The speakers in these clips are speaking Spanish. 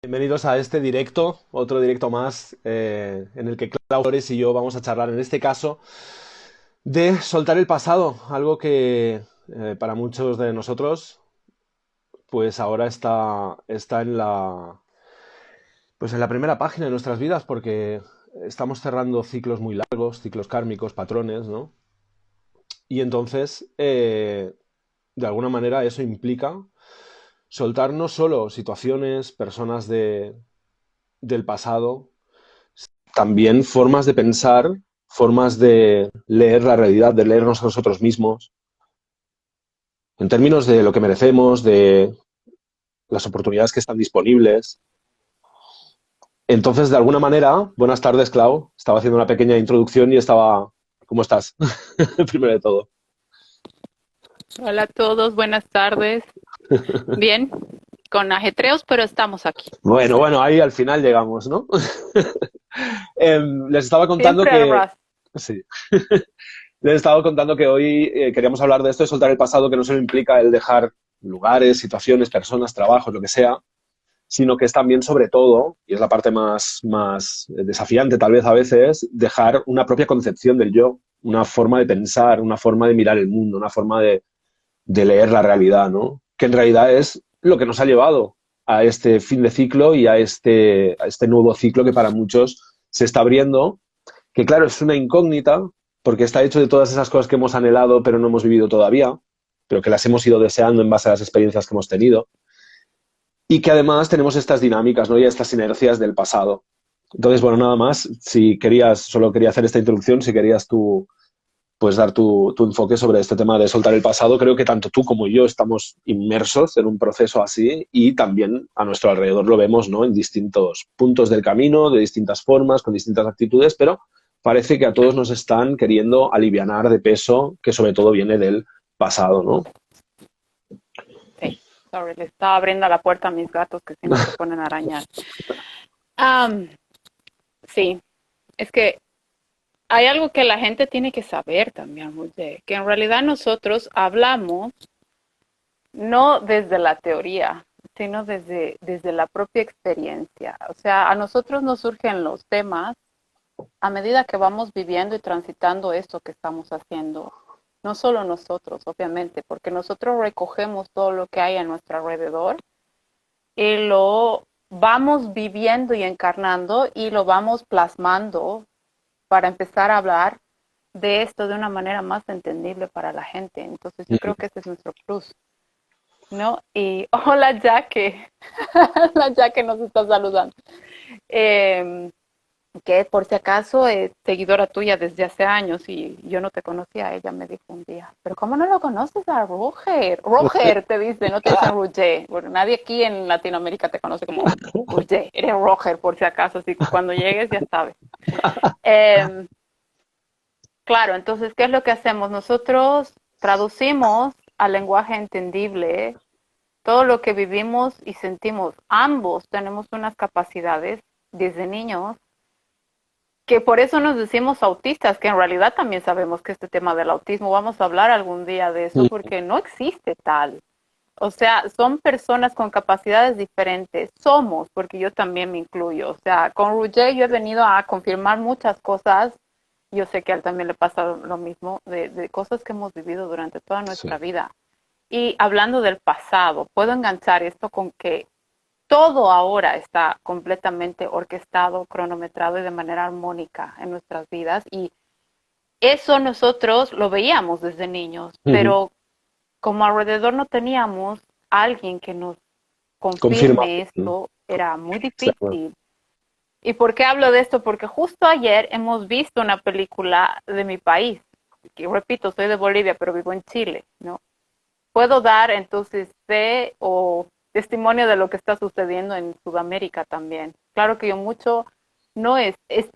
Bienvenidos a este directo, otro directo más, en el que Clau Flores y yo vamos a charlar, en este caso, de soltar el pasado, algo que para muchos de nosotros, pues ahora está pues en la primera página de nuestras vidas, porque estamos cerrando ciclos muy largos, ciclos kármicos, patrones, ¿no? Y entonces, de alguna manera, eso implica soltar no solo situaciones, personas del pasado, también formas de pensar, formas de leer la realidad, de leernos a nosotros mismos, en términos de lo que merecemos, de las oportunidades que están disponibles. Entonces, de alguna manera, buenas tardes, Clau. Estaba haciendo una pequeña introducción y estaba... ¿Cómo estás? Primero de todo. Hola a todos, buenas tardes. Bien, con ajetreos, pero estamos aquí. Bueno, ahí al final llegamos, ¿no? Les estaba contando Siempre al que... ras. Sí. Les estaba contando que hoy queríamos hablar de esto, de soltar el pasado, que no solo implica el dejar lugares, situaciones, personas, trabajos, lo que sea, sino que es también, sobre todo, y es la parte más desafiante tal vez a veces, dejar una propia concepción del yo, una forma de pensar, una forma de mirar el mundo, una forma de leer la realidad, ¿no? Que en realidad es lo que nos ha llevado a este fin de ciclo y a este nuevo ciclo que para muchos se está abriendo, que claro, es una incógnita, porque está hecho de todas esas cosas que hemos anhelado pero no hemos vivido todavía, pero que las hemos ido deseando en base a las experiencias que hemos tenido y que además tenemos estas dinámicas, ¿no? Y estas inercias del pasado. Entonces, bueno, nada más, si querías, solo quería hacer esta introducción, si querías tú, pues dar tu enfoque sobre este tema de soltar el pasado, creo que tanto tú como yo estamos inmersos en un proceso así y también a nuestro alrededor lo vemos, ¿no? En distintos puntos del camino, de distintas formas, con distintas actitudes, pero parece que a todos nos están queriendo alivianar de peso que sobre todo viene del pasado, ¿no? Sí, sorry, le estaba abriendo la puerta a mis gatos que siempre se ponen a arañar. Am, sí, es que hay algo que la gente tiene que saber también, José, que en realidad nosotros hablamos no desde la teoría, sino desde la propia experiencia. O sea, a nosotros nos surgen los temas a medida que vamos viviendo y transitando esto que estamos haciendo, no solo nosotros, obviamente, porque nosotros recogemos todo lo que hay a nuestro alrededor y lo vamos viviendo y encarnando y lo vamos plasmando para empezar a hablar de esto de una manera más entendible para la gente. Entonces yo creo que ese es nuestro plus, ¿no? Y hola Jaque, la Jaque nos está saludando. Eh, que por si acaso es seguidora tuya desde hace años y yo no te conocía, ella me dijo un día, pero ¿cómo no lo conoces a Roger? Roger te dice, no te dicen Roger, porque nadie aquí en Latinoamérica te conoce como Roger, eres Roger por si acaso, así que cuando llegues ya sabes. Eh, claro, entonces, ¿qué es lo que hacemos? Nosotros traducimos al lenguaje entendible todo lo que vivimos y sentimos. Ambos tenemos unas capacidades desde niños que por eso nos decimos autistas, que en realidad también sabemos que este tema del autismo, vamos a hablar algún día de eso, porque no existe tal. O sea, son personas con capacidades diferentes. Somos, porque yo también me incluyo. O sea, con Ruger yo he venido a confirmar muchas cosas. Yo sé que a él también le pasa lo mismo, de cosas que hemos vivido durante toda nuestra Sí. vida. Y hablando del pasado, puedo enganchar esto con que todo ahora está completamente orquestado, cronometrado y de manera armónica en nuestras vidas. Y eso nosotros lo veíamos desde niños, Ujú. pero como alrededor no teníamos a alguien que nos confirme Confirmación. esto, era muy Claro. difícil. ¿Y por qué hablo de esto? Porque justo ayer hemos visto una película de mi país, que repito, soy de Bolivia, pero vivo en Chile, ¿no? Puedo dar entonces fe o testimonio de lo que está sucediendo en Sudamérica también. Claro que yo mucho no he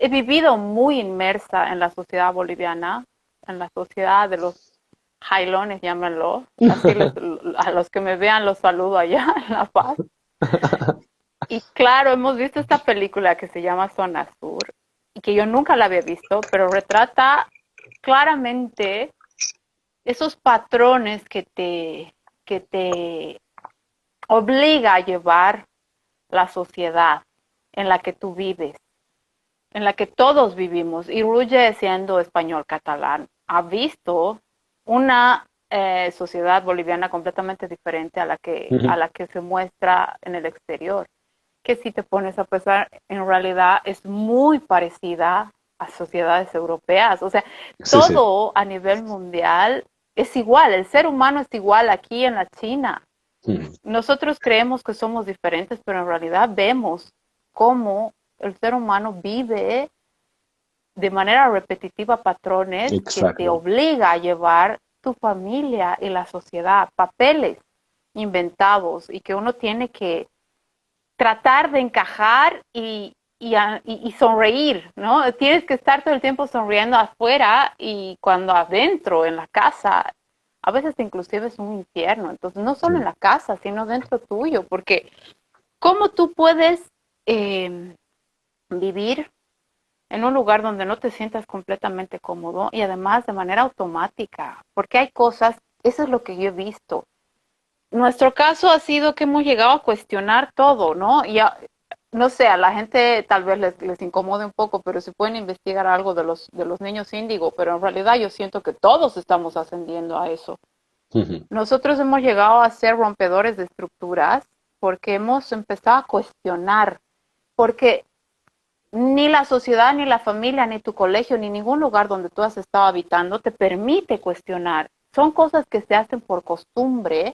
vivido muy inmersa en la sociedad boliviana, en la sociedad de los jailones, llámenlo, así a los que me vean los saludo allá en La Paz. Y claro, hemos visto esta película que se llama Zona Sur y que yo nunca la había visto, pero retrata claramente esos patrones que te obliga a llevar la sociedad en la que tú vives, en la que todos vivimos, y Ruge, siendo español catalán, ha visto una sociedad boliviana completamente diferente a la que se muestra en el exterior, que si te pones a pensar, en realidad es muy parecida a sociedades europeas. O sea, Sí, sí. todo a nivel mundial es igual, el ser humano es igual aquí en la China. Nosotros creemos que somos diferentes, pero en realidad vemos cómo el ser humano vive de manera repetitiva patrones que te Exacto. obliga a llevar tu familia y la sociedad, papeles inventados y que uno tiene que tratar de encajar y sonreír, ¿no? Tienes que estar todo el tiempo sonriendo afuera y cuando adentro, en la casa, a veces inclusive es un infierno. Entonces, no solo en la casa, sino dentro tuyo, porque ¿cómo tú puedes vivir en un lugar donde no te sientas completamente cómodo y además de manera automática? Porque hay cosas, eso es lo que yo he visto. Nuestro caso ha sido que hemos llegado a cuestionar todo, ¿no? Y no sé, a la gente tal vez les incomode un poco, pero si pueden investigar algo de los niños índigo, pero en realidad yo siento que todos estamos ascendiendo a eso. Nosotros hemos llegado a ser rompedores de estructuras porque hemos empezado a cuestionar, porque ni la sociedad, ni la familia, ni tu colegio, ni ningún lugar donde tú has estado habitando te permite cuestionar. Son cosas que se hacen por costumbre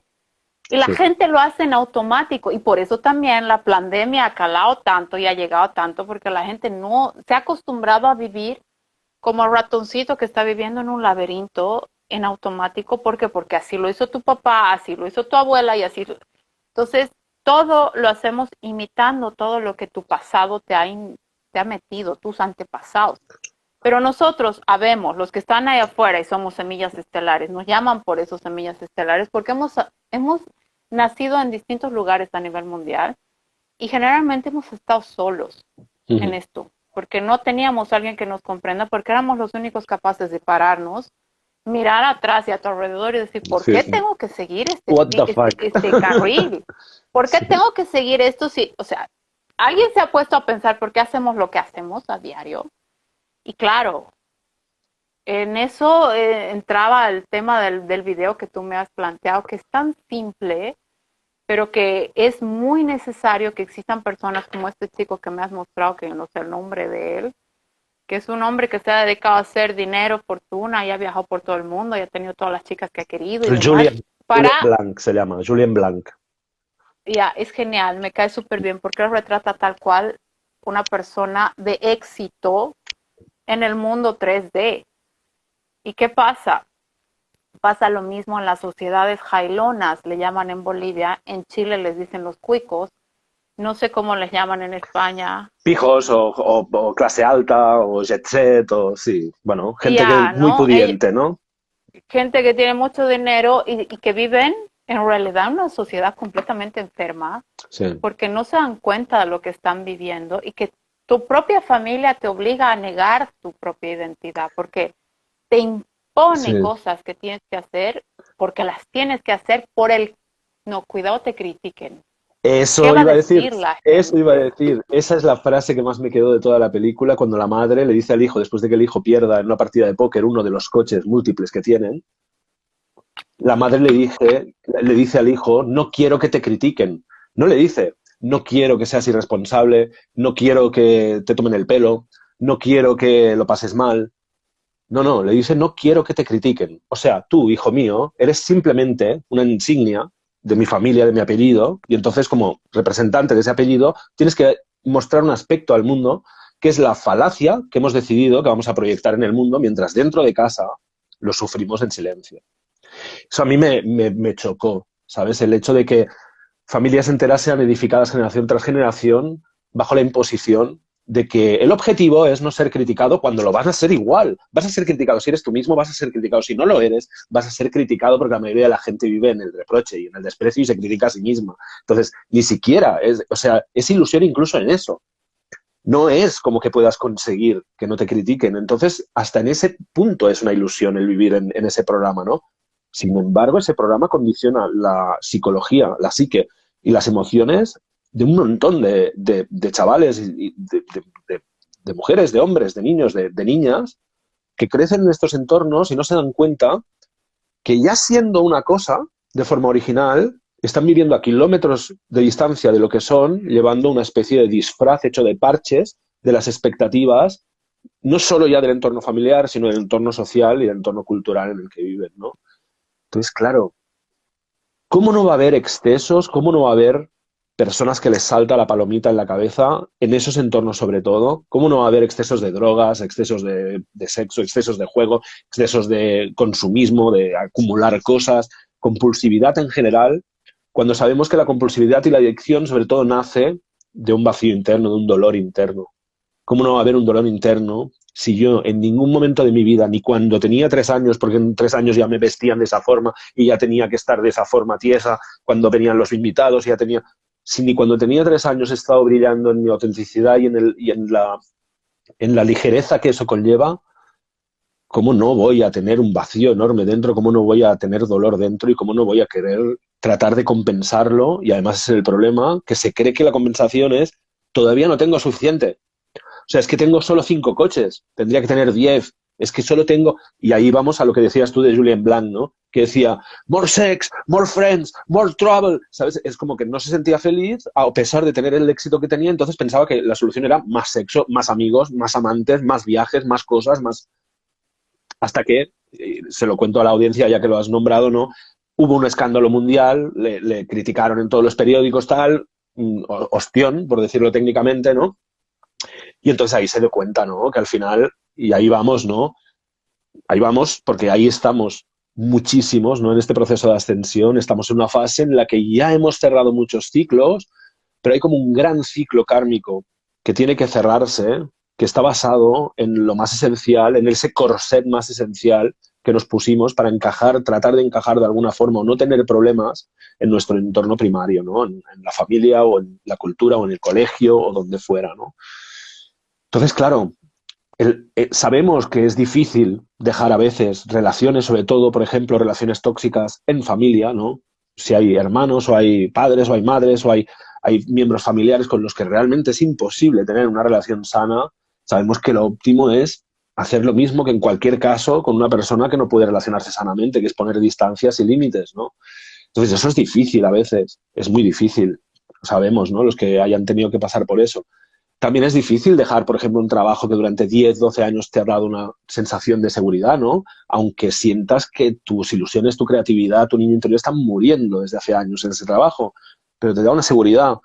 y la gente lo hace en automático. Y por eso también la pandemia ha calado tanto y ha llegado tanto, porque la gente no se ha acostumbrado a vivir como el ratoncito que está viviendo en un laberinto en automático. ¿Por qué? Porque así lo hizo tu papá, así lo hizo tu abuela y así. Entonces, todo lo hacemos imitando todo lo que tu pasado te ha metido, tus antepasados. Pero nosotros habemos, los que están ahí afuera y somos semillas estelares, nos llaman por eso semillas estelares, porque hemos nacido en distintos lugares a nivel mundial y generalmente hemos estado solos en esto, porque no teníamos a alguien que nos comprenda, porque éramos los únicos capaces de pararnos, mirar atrás y a tu alrededor y decir, ¿por qué tengo que seguir What the fuck? este carril? ¿Por qué tengo que seguir esto? Si, o sea, alguien se ha puesto a pensar por qué hacemos lo que hacemos a diario. Y claro, en eso entraba el tema del video que tú me has planteado, que es tan simple, pero que es muy necesario que existan personas como este chico que me has mostrado, que yo no sé el nombre de él, que es un hombre que se ha dedicado a hacer dinero, fortuna, y ha viajado por todo el mundo, y ha tenido todas las chicas que ha querido y demás. Julian Blanc se llama, Julian Blanc. Ya, es genial, me cae súper bien, porque él retrata tal cual una persona de éxito en el mundo 3D. ¿Y qué pasa? Pasa lo mismo en las sociedades jailonas, le llaman en Bolivia, en Chile les dicen los cuicos, no sé cómo les llaman en España. Pijos o clase alta o jet set o sí, bueno, gente que Ya, muy ¿no? pudiente, ¿no? Gente que tiene mucho dinero y que viven en realidad en una sociedad completamente enferma, Sí. porque no se dan cuenta de lo que están viviendo y que tu propia familia te obliga a negar tu propia identidad, porque te impone Sí. cosas que tienes que hacer porque las tienes que hacer por el... No, cuidado, te critiquen. ¿Qué Eso va a iba a decir, decir la eso iba a gente? decir. Esa es la frase que más me quedó de toda la película, cuando la madre le dice al hijo, después de que el hijo pierda en una partida de póker uno de los coches múltiples que tienen, la madre le dice al hijo, no quiero que te critiquen. No le dice, no quiero que seas irresponsable, no quiero que te tomen el pelo, no quiero que lo pases mal. No, no, le dice, no quiero que te critiquen. O sea, tú, hijo mío, eres simplemente una insignia de mi familia, de mi apellido, y entonces como representante de ese apellido tienes que mostrar un aspecto al mundo que es la falacia que hemos decidido que vamos a proyectar en el mundo, mientras dentro de casa lo sufrimos en silencio. Eso a mí me chocó, ¿sabes? El hecho de que familias enteras sean edificadas generación tras generación bajo la imposición de que el objetivo es no ser criticado cuando lo vas a ser igual. Vas a ser criticado si eres tú mismo, vas a ser criticado si no lo eres, vas a ser criticado porque la mayoría de la gente vive en el reproche y en el desprecio y se critica a sí misma. Entonces, ni siquiera, o sea, es ilusión incluso en eso. No es como que puedas conseguir que no te critiquen. Entonces, hasta en ese punto es una ilusión el vivir en ese programa, ¿no? Sin embargo, ese programa condiciona la psicología, la psique y las emociones de un montón de chavales y de mujeres, de hombres, de niños, de niñas, que crecen en estos entornos y no se dan cuenta que ya siendo una cosa de forma original, están viviendo a kilómetros de distancia de lo que son, llevando una especie de disfraz hecho de parches de las expectativas, no solo ya del entorno familiar, sino del entorno social y del entorno cultural en el que viven, ¿no? Entonces, claro, ¿cómo no va a haber excesos? ¿Cómo no va a haber personas que les salta la palomita en la cabeza en esos entornos sobre todo? ¿Cómo no va a haber excesos de drogas, excesos de sexo, excesos de juego, excesos de consumismo, de acumular cosas, compulsividad en general, cuando sabemos que la compulsividad y la adicción sobre todo nace de un vacío interno, de un dolor interno? ¿Cómo no va a haber un dolor interno si yo en ningún momento de mi vida, ni cuando tenía 3 años, porque en 3 años ya me vestían de esa forma y ya tenía que estar de esa forma tiesa, cuando venían los invitados, ya tenía... Si ni cuando tenía 3 años he estado brillando en mi autenticidad y en la ligereza que eso conlleva, ¿cómo no voy a tener un vacío enorme dentro? ¿Cómo no voy a tener dolor dentro? ¿Y cómo no voy a querer tratar de compensarlo? Y además es el problema, que se cree que la compensación es todavía no tengo suficiente. O sea, es que tengo solo 5 coches, tendría que tener 10. Es que solo tengo... Y ahí vamos a lo que decías tú de Julien Blanc, ¿no? Que decía, more sex, more friends, more trouble. ¿Sabes? Es como que no se sentía feliz a pesar de tener el éxito que tenía, entonces pensaba que la solución era más sexo, más amigos, más amantes, más viajes, más cosas, más... Hasta que, se lo cuento a la audiencia ya que lo has nombrado, ¿no? Hubo un escándalo mundial, le criticaron en todos los periódicos, tal, ostión, por decirlo técnicamente, ¿no? Y entonces ahí se dio cuenta, ¿no? Que al final, y ahí vamos, ¿no? Ahí vamos porque ahí estamos muchísimos, ¿no? En este proceso de ascensión, estamos en una fase en la que ya hemos cerrado muchos ciclos, pero hay como un gran ciclo kármico que tiene que cerrarse, que está basado en lo más esencial, en ese corset más esencial que nos pusimos para encajar, tratar de encajar de alguna forma o no tener problemas en nuestro entorno primario, ¿no? En la familia o en la cultura o en el colegio o donde fuera, ¿no? Entonces, claro, sabemos que es difícil dejar a veces relaciones, sobre todo, por ejemplo, relaciones tóxicas en familia, ¿no? Si hay hermanos o hay padres o hay madres o hay miembros familiares con los que realmente es imposible tener una relación sana, sabemos que lo óptimo es hacer lo mismo que en cualquier caso con una persona que no puede relacionarse sanamente, que es poner distancias y límites, ¿no? Entonces eso es difícil a veces, es muy difícil, sabemos, ¿no? Los que hayan tenido que pasar por eso. También es difícil dejar, por ejemplo, un trabajo que durante 10, 12 años te ha dado una sensación de seguridad, ¿no? Aunque sientas que tus ilusiones, tu creatividad, tu niño interior están muriendo desde hace años en ese trabajo, pero te da una seguridad.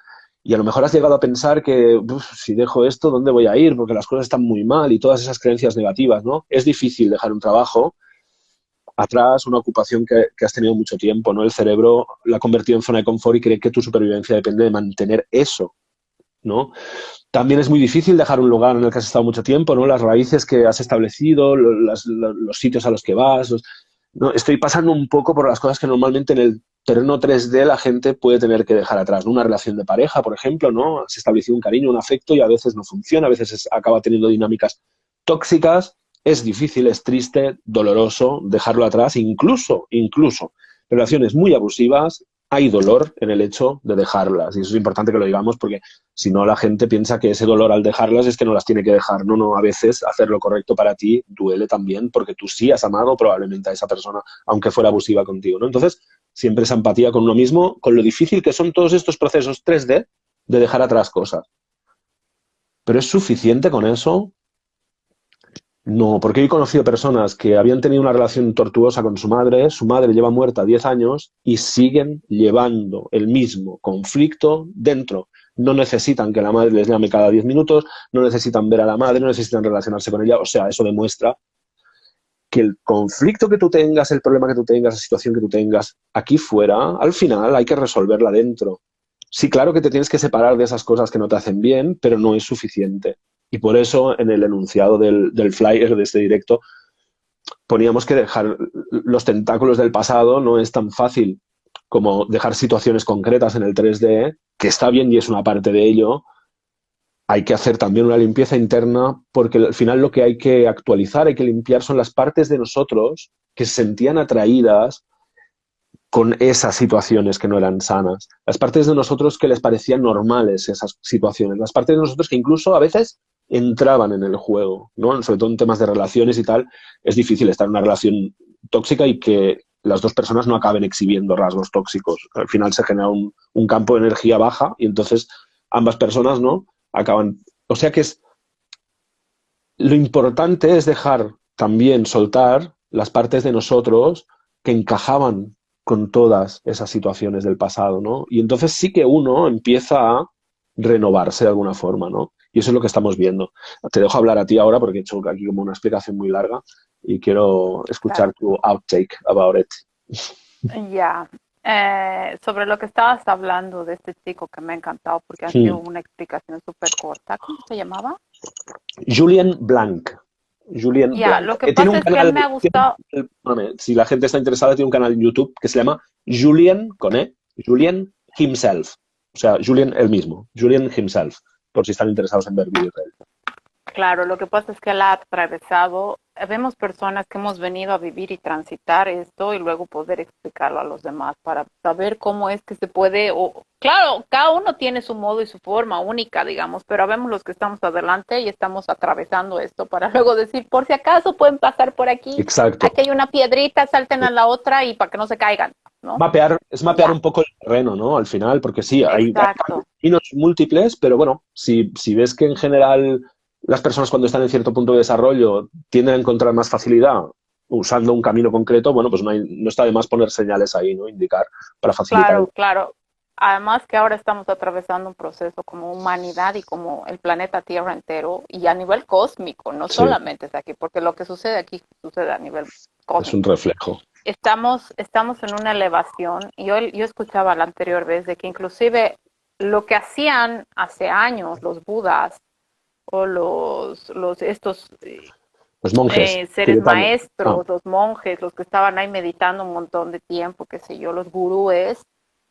Y a lo mejor has llegado a pensar que si dejo esto, ¿dónde voy a ir? Porque las cosas están muy mal y todas esas creencias negativas, ¿no? Es difícil dejar un trabajo atrás, una ocupación que has tenido mucho tiempo, ¿no? El cerebro la ha convertido en zona de confort y cree que tu supervivencia depende de mantener eso, ¿no? También es muy difícil dejar un lugar en el que has estado mucho tiempo, ¿no? Las raíces que has establecido, los sitios a los que vas. ¿No? Estoy pasando un poco por las cosas que normalmente en el terreno 3D la gente puede tener que dejar atrás, ¿no? Una relación de pareja, por ejemplo, ¿no? Has establecido un cariño, un afecto y a veces no funciona, a veces acaba teniendo dinámicas tóxicas. Es difícil, es triste, doloroso dejarlo atrás, incluso relaciones muy abusivas, hay dolor en el hecho de dejarlas. Y eso es importante que lo digamos porque si no la gente piensa que ese dolor al dejarlas es que no las tiene que dejar. No, no, a veces hacer lo correcto para ti duele también porque tú sí has amado probablemente a esa persona, aunque fuera abusiva contigo, ¿no? Entonces, siempre esa empatía con uno mismo, con lo difícil que son todos estos procesos 3D de dejar atrás cosas. ¿Pero es suficiente con eso? No, porque he conocido personas que habían tenido una relación tortuosa con su madre lleva muerta 10 años y siguen llevando el mismo conflicto dentro. No necesitan que la madre les llame cada 10 minutos, no necesitan ver a la madre, no necesitan relacionarse con ella. O sea, eso demuestra que el conflicto que tú tengas, el problema que tú tengas, la situación que tú tengas aquí fuera, al final hay que resolverla dentro. Sí, claro que te tienes que separar de esas cosas que no te hacen bien, pero no es suficiente. Y por eso en el enunciado del flyer de este directo poníamos que dejar los tentáculos del pasado no es tan fácil como dejar situaciones concretas en el 3D, que está bien y es una parte de ello. Hay que hacer también una limpieza interna porque al final lo que hay que actualizar, hay que limpiar son las partes de nosotros que se sentían atraídas con esas situaciones que no eran sanas. Las partes de nosotros que les parecían normales esas situaciones. Las partes de nosotros que incluso a veces entraban en el juego, ¿no? Sobre todo en temas de relaciones y tal, es difícil estar en una relación tóxica y que las dos personas no acaben exhibiendo rasgos tóxicos. Al final se genera un campo de energía baja y entonces ambas personas, ¿no? Acaban... O sea que es... Lo importante es dejar también soltar las partes de nosotros que encajaban con todas esas situaciones del pasado, ¿no? Y entonces sí que uno empieza a renovarse de alguna forma, ¿no? Y eso es lo que estamos viendo. Te dejo hablar a ti ahora porque he hecho aquí como una explicación muy larga y quiero Claro. escuchar tu outtake about it. Ya. Sobre lo que estabas hablando de este chico que me ha encantado porque ha sido una explicación súper corta. ¿Cómo se llamaba? Julian Blanc. Julian Ya, Blanc. lo que Tiene pasa un es que él canal, me ha gustado. perdóname, si la gente está interesada, tiene un canal en YouTube que se llama Julian, con E, Julian Himself. O sea, Julian el mismo, Julian Himself, por si están interesados en ver vídeos de él. Claro, lo que pasa es que él ha atravesado, vemos personas que hemos venido a vivir y transitar esto y luego poder explicarlo a los demás para saber cómo es que se puede, o claro, cada uno tiene su modo y su forma única, digamos, pero vemos los que estamos adelante y estamos atravesando esto para luego decir, por si acaso pueden pasar por aquí, Exacto. aquí hay una piedrita, salten a la otra y para que no se caigan, ¿no? Mapear Ya, un poco el terreno, ¿no? Al final, porque sí, hay exacto. caminos múltiples, pero bueno, si ves que en general las personas cuando están en cierto punto de desarrollo tienden a encontrar más facilidad usando un camino concreto, bueno, pues no está de más poner señales ahí, ¿no? Indicar para facilitar el... Claro, claro. Además que ahora estamos atravesando un proceso como humanidad y como el planeta Tierra entero y a nivel cósmico, no Sí, solamente es aquí, porque lo que sucede aquí sucede a nivel es un cósmico. reflejo. Estamos en una elevación y yo escuchaba la anterior vez de que inclusive lo que hacían hace años los budas o estos Los monjes seres tibetanos. Ah, maestros, los monjes, los que estaban ahí meditando un montón de tiempo, qué sé yo, los gurúes,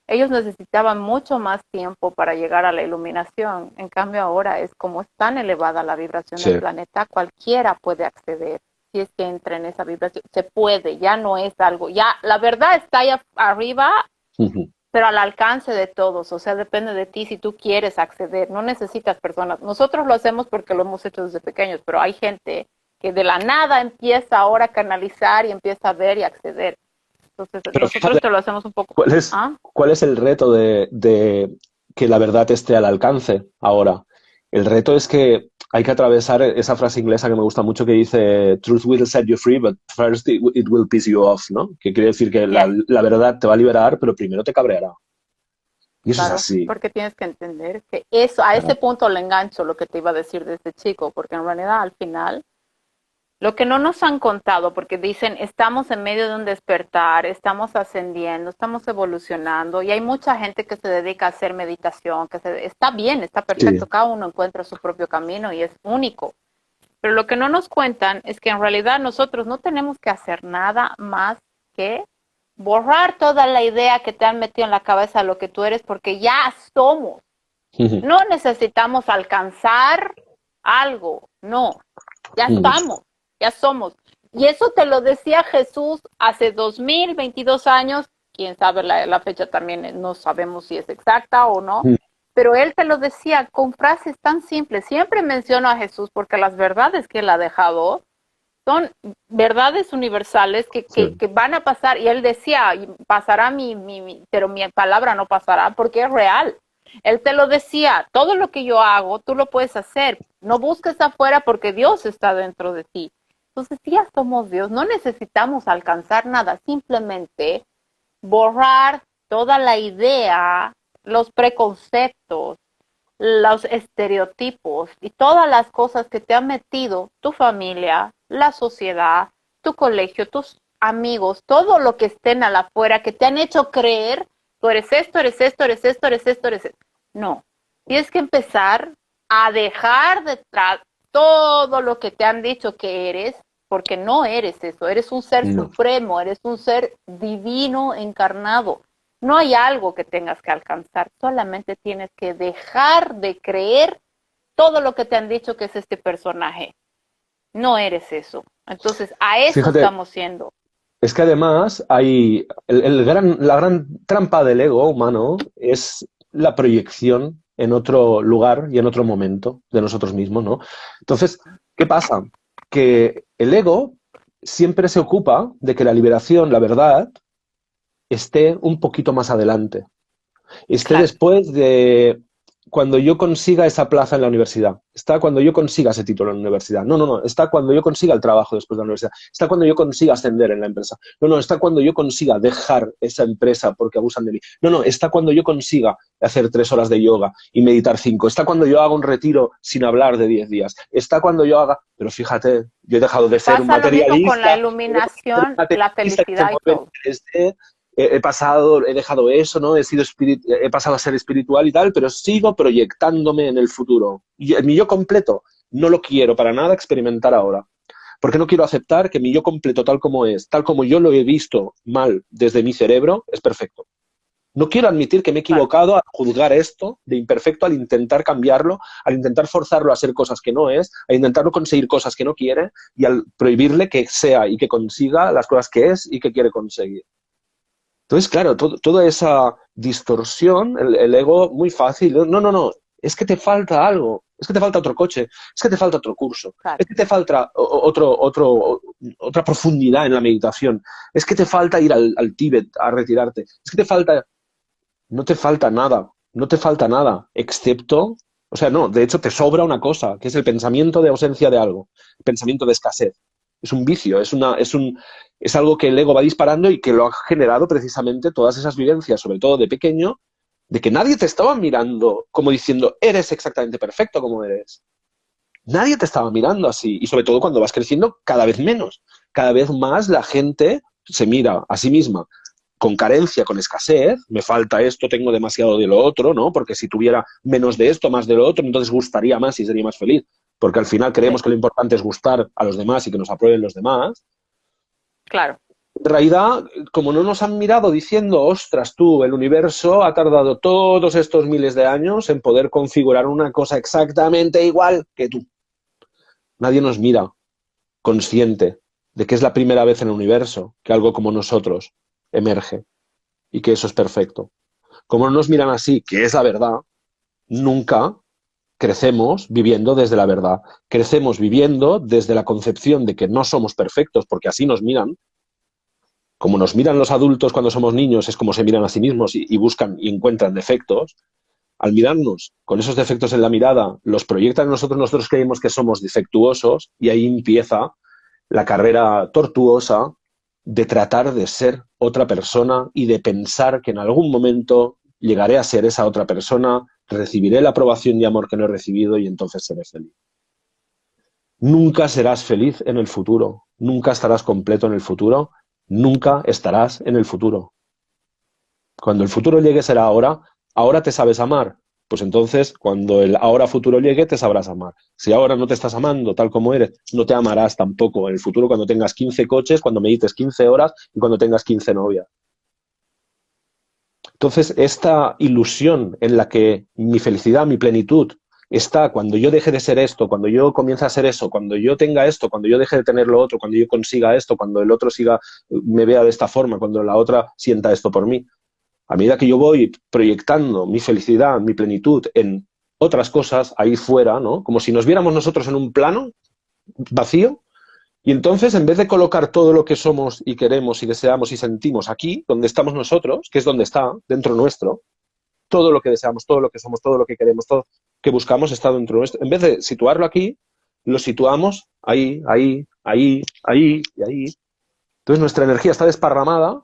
ellos necesitaban mucho más tiempo para llegar a la iluminación. En cambio ahora es como es tan elevada la vibración del sí. planeta, cualquiera puede acceder. Si es que entra en esa vibración, se puede, ya no es algo, ya la verdad está ahí arriba, Ujú. pero al alcance de todos, o sea, depende de ti si tú quieres acceder, no necesitas personas. Nosotros lo hacemos porque lo hemos hecho desde pequeños, pero hay gente que de la nada empieza ahora a canalizar y empieza a ver y acceder. Entonces, Pero nosotros fíjate, te lo hacemos un poco. ¿cuál es, ¿Ah? cuál es el reto de que la verdad esté al alcance ahora? El reto es que hay que atravesar esa frase inglesa que me gusta mucho que dice Truth will set you free, but first it will piss you off, ¿no? Que quiere decir que Yes, la verdad te va a liberar, pero primero te cabreará. Y eso es claro, así. porque tienes que entender que eso, a Claro. ese punto le engancho lo que te iba a decir de este chico, porque en realidad al final lo que no nos han contado, porque dicen, estamos en medio de un despertar, estamos ascendiendo, estamos evolucionando, y hay mucha gente que se dedica a hacer meditación, está bien, está Sí. perfecto, cada uno encuentra su propio camino y es único. Pero lo que no nos cuentan es que en realidad nosotros no tenemos que hacer nada más que borrar toda la idea que te han metido en la cabeza de lo que tú eres, porque ya somos. No necesitamos alcanzar algo, no, ya estamos, ya somos. Y eso te lo decía Jesús hace 2022 años, quién sabe la fecha también, no sabemos si es exacta o no, pero él te lo decía con frases tan simples. Siempre menciono a Jesús porque las verdades que él ha dejado son verdades universales Sí. que van a pasar. Y él decía, pasará pero mi palabra no pasará porque es real. Él te lo decía, todo lo que yo hago, tú lo puedes hacer. No busques afuera porque Dios está dentro de ti. Entonces, si ya somos Dios, no necesitamos alcanzar nada, simplemente borrar toda la idea, los preconceptos, los estereotipos y todas las cosas que te han metido tu familia, la sociedad, tu colegio, tus amigos, todo lo que estén a la afuera, que te han hecho creer, tú eres esto, eres esto, eres esto, eres esto, eres esto. No, tienes que empezar a dejar detrás todo lo que te han dicho que eres, porque no eres eso, eres un ser No. supremo, eres un ser divino encarnado. No hay algo que tengas que alcanzar, solamente tienes que dejar de creer todo lo que te han dicho que es este personaje. No eres eso. Entonces, a eso Fíjate, estamos siendo. Es que además hay la gran trampa del ego humano es la proyección en otro lugar y en otro momento de nosotros mismos, ¿no? Entonces, ¿qué pasa? Que el ego siempre se ocupa de que la liberación, la verdad, esté un poquito más adelante, esté Claro. después de cuando yo consiga esa plaza en la universidad, está cuando yo consiga ese título en la universidad, no, está cuando yo consiga el trabajo después de la universidad, está cuando yo consiga ascender en la empresa, no, está cuando yo consiga dejar esa empresa porque abusan de mí, no, está cuando yo consiga hacer 3 horas de yoga y meditar 5, está cuando yo haga un retiro sin hablar de 10 días, está cuando yo haga, pero fíjate, yo he dejado de ser un Pasa lo mismo con la materialista, iluminación, la que se felicidad y mueve todo. en 3D, he dejado eso, ¿no? He pasado a ser espiritual y tal, pero sigo proyectándome en el futuro. Y mi yo completo no lo quiero para nada experimentar ahora. Porque no quiero aceptar que mi yo completo tal como es, tal como yo lo he visto mal desde mi cerebro, es perfecto. No quiero admitir que me he Claro. equivocado al juzgar esto de imperfecto, al intentar cambiarlo, al intentar forzarlo a hacer cosas que no es, a intentarlo conseguir cosas que no quiere y al prohibirle que sea y que consiga las cosas que es y que quiere conseguir. Entonces, claro, toda esa distorsión, el ego muy fácil, no, es que te falta algo, es que te falta otro coche, es que te falta otro curso, Claro. es que te falta otra profundidad en la meditación, es que te falta ir al Tíbet a retirarte, es que te falta, no te falta nada, no te falta nada, excepto, o sea, no, de hecho te sobra una cosa, que es el pensamiento de ausencia de algo, el pensamiento de escasez. Es un vicio, es algo que el ego va disparando y que lo ha generado precisamente todas esas vivencias, sobre todo de pequeño, de que nadie te estaba mirando como diciendo, eres exactamente perfecto como eres. Nadie te estaba mirando así. Y sobre todo cuando vas creciendo, cada vez menos. Cada vez más la gente se mira a sí misma con carencia, con escasez, me falta esto, tengo demasiado de lo otro, ¿no? Porque si tuviera menos de esto, más de lo otro, entonces gustaría más y sería más feliz. Porque al final creemos Sí, que lo importante es gustar a los demás y que nos aprueben los demás. claro. En realidad, como no nos han mirado diciendo, ostras, tú, el universo ha tardado todos estos miles de años en poder configurar una cosa exactamente igual que tú. Nadie nos mira consciente de que es la primera vez en el universo que algo como nosotros emerge y que eso es perfecto. Como no nos miran así, que es la verdad, nunca crecemos viviendo desde la verdad. Crecemos viviendo desde la concepción de que no somos perfectos, porque así nos miran. Como nos miran los adultos cuando somos niños, es como se miran a sí mismos y buscan y encuentran defectos. Al mirarnos con esos defectos en la mirada, los proyectan en nosotros, nosotros creemos que somos defectuosos y ahí empieza la carrera tortuosa de tratar de ser otra persona y de pensar que en algún momento llegaré a ser esa otra persona, recibiré la aprobación y amor que no he recibido y entonces seré feliz. Nunca serás feliz en el futuro, nunca estarás completo en el futuro, nunca estarás en el futuro. Cuando el futuro llegue será ahora, ahora te sabes amar, pues entonces cuando el ahora futuro llegue te sabrás amar. Si ahora no te estás amando tal como eres, no te amarás tampoco en el futuro cuando tengas 15 coches, cuando medites 15 horas y cuando tengas 15 novias. Entonces, esta ilusión en la que mi felicidad, mi plenitud, está cuando yo deje de ser esto, cuando yo comience a ser eso, cuando yo tenga esto, cuando yo deje de tener lo otro, cuando yo consiga esto, cuando el otro siga, me vea de esta forma, cuando la otra sienta esto por mí. A medida que yo voy proyectando mi felicidad, mi plenitud en otras cosas ahí fuera, ¿no? Como si nos viéramos nosotros en un plano vacío, y entonces, en vez de colocar todo lo que somos y queremos y deseamos y sentimos aquí, donde estamos nosotros, que es donde está, dentro nuestro, todo lo que deseamos, todo lo que somos, todo lo que queremos, todo que buscamos está dentro nuestro. En vez de situarlo aquí, lo situamos ahí y ahí. Entonces, nuestra energía está desparramada.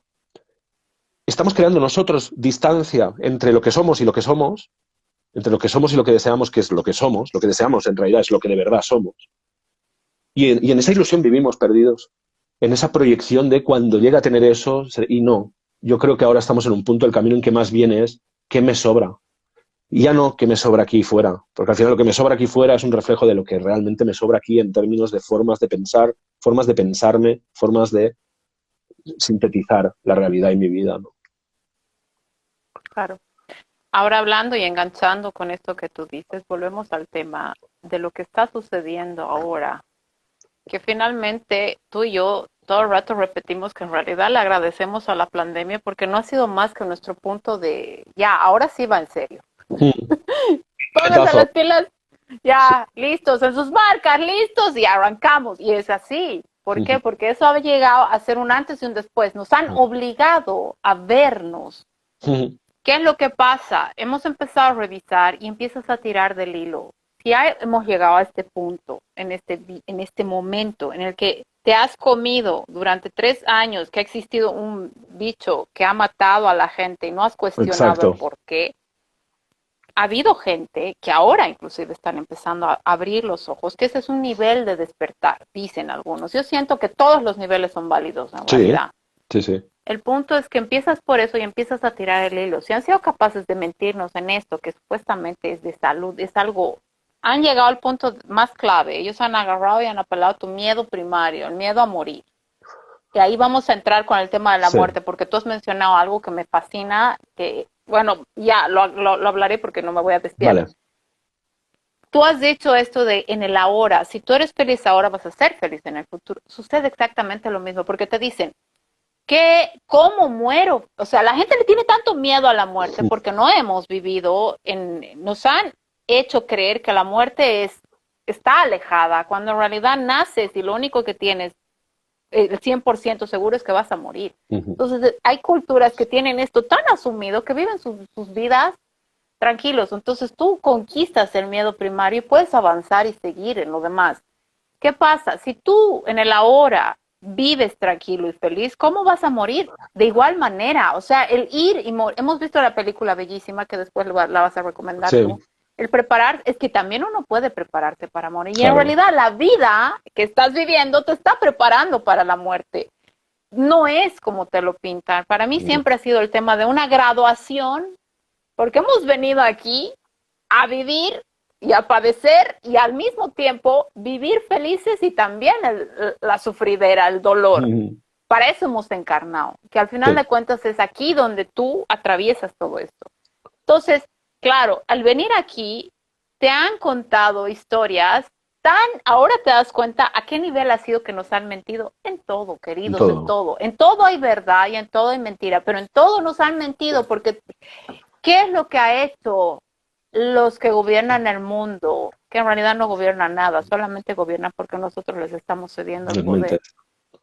Estamos creando nosotros distancia entre lo que somos y lo que somos, entre lo que somos y lo que deseamos, que es lo que somos. Lo que deseamos en realidad es lo que de verdad somos. Y en esa ilusión vivimos perdidos, en esa proyección de cuando llega a tener eso, y no. Yo creo que ahora estamos en un punto del camino en que más bien es qué me sobra. Y ya no qué me sobra aquí fuera, porque al final lo que me sobra aquí fuera es un reflejo de lo que realmente me sobra aquí en términos de formas de pensar, formas de pensarme, formas de sintetizar la realidad y mi vida, ¿no? Claro. Ahora hablando y enganchando con esto que tú dices, volvemos al tema de lo que está sucediendo ahora, que finalmente tú y yo todo el rato repetimos que en realidad le agradecemos a la pandemia porque no ha sido más que nuestro punto de, ya, ahora sí va en serio. Pónganse las pilas, ya, listos, en sus marcas, listos, y arrancamos. Y es así. ¿Por qué? Porque eso ha llegado a ser un antes y un después. Nos han obligado a vernos. ¿Qué es lo que pasa? Hemos empezado a revisar y empiezas a tirar del hilo. Si hemos llegado a este punto, en este momento, en el que te has comido durante 3 años que ha existido un bicho que ha matado a la gente y no has cuestionado el por qué, ha habido gente que ahora inclusive están empezando a abrir los ojos, que ese es un nivel de despertar, dicen algunos. Yo siento que todos los niveles son válidos en realidad. Sí. El punto es que empiezas por eso y empiezas a tirar el hilo. Si han sido capaces de mentirnos en esto, que supuestamente es de salud, es algo, han llegado al punto más clave. Ellos han agarrado y han apelado a tu miedo primario, el miedo a morir. Y ahí vamos a entrar con el tema de la muerte, porque tú has mencionado algo que me fascina, que, bueno, ya lo hablaré porque no me voy a desviar. Vale. Tú has dicho esto de en el ahora. Si tú eres feliz ahora, vas a ser feliz en el futuro. Sucede exactamente lo mismo, porque te dicen, ¿cómo muero? O sea, la gente le tiene tanto miedo a la muerte porque no hemos vivido, nos han hecho creer que la muerte está alejada, cuando en realidad naces y lo único que tienes, el 100% seguro es que vas a morir. Entonces, hay culturas que tienen esto tan asumido que viven sus vidas tranquilos. Entonces, tú conquistas el miedo primario y puedes avanzar y seguir en lo demás. ¿Qué pasa? Si tú en el ahora vives tranquilo y feliz, ¿cómo vas a morir? De igual manera, o sea, el ir y hemos visto la película bellísima que después la vas a recomendar tú. El preparar, es que también uno puede prepararte para morir. Y en realidad la vida que estás viviendo te está preparando para la muerte. No es como te lo pintan. Para mí siempre ha sido el tema de una graduación, porque hemos venido aquí a vivir y a padecer y al mismo tiempo vivir felices y también la sufridera, el dolor. Para eso hemos encarnado, que al final de cuentas es aquí donde tú atraviesas todo esto. Entonces, claro, al venir aquí te han contado historias ahora te das cuenta a qué nivel ha sido que nos han mentido. En todo, queridos, en todo. En todo hay verdad y en todo hay mentira, pero en todo nos han mentido porque ¿qué es lo que ha hecho los que gobiernan el mundo? Que en realidad no gobiernan nada, solamente gobiernan porque nosotros les estamos cediendo el poder.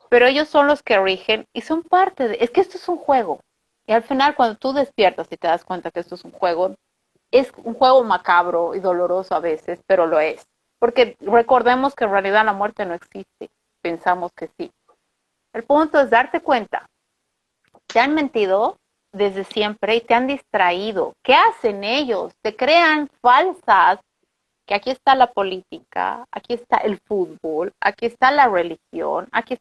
Pero ellos son los que rigen y son parte es que esto es un juego. Y al final cuando tú despiertas y te das cuenta que esto es un juego macabro y doloroso a veces, pero lo es. Porque recordemos que en realidad la muerte no existe. Pensamos que sí. El punto es darte cuenta. Te han mentido desde siempre y te han distraído. ¿Qué hacen ellos? Te crean falsas, que aquí está la política, aquí está el fútbol, aquí está la religión, aquí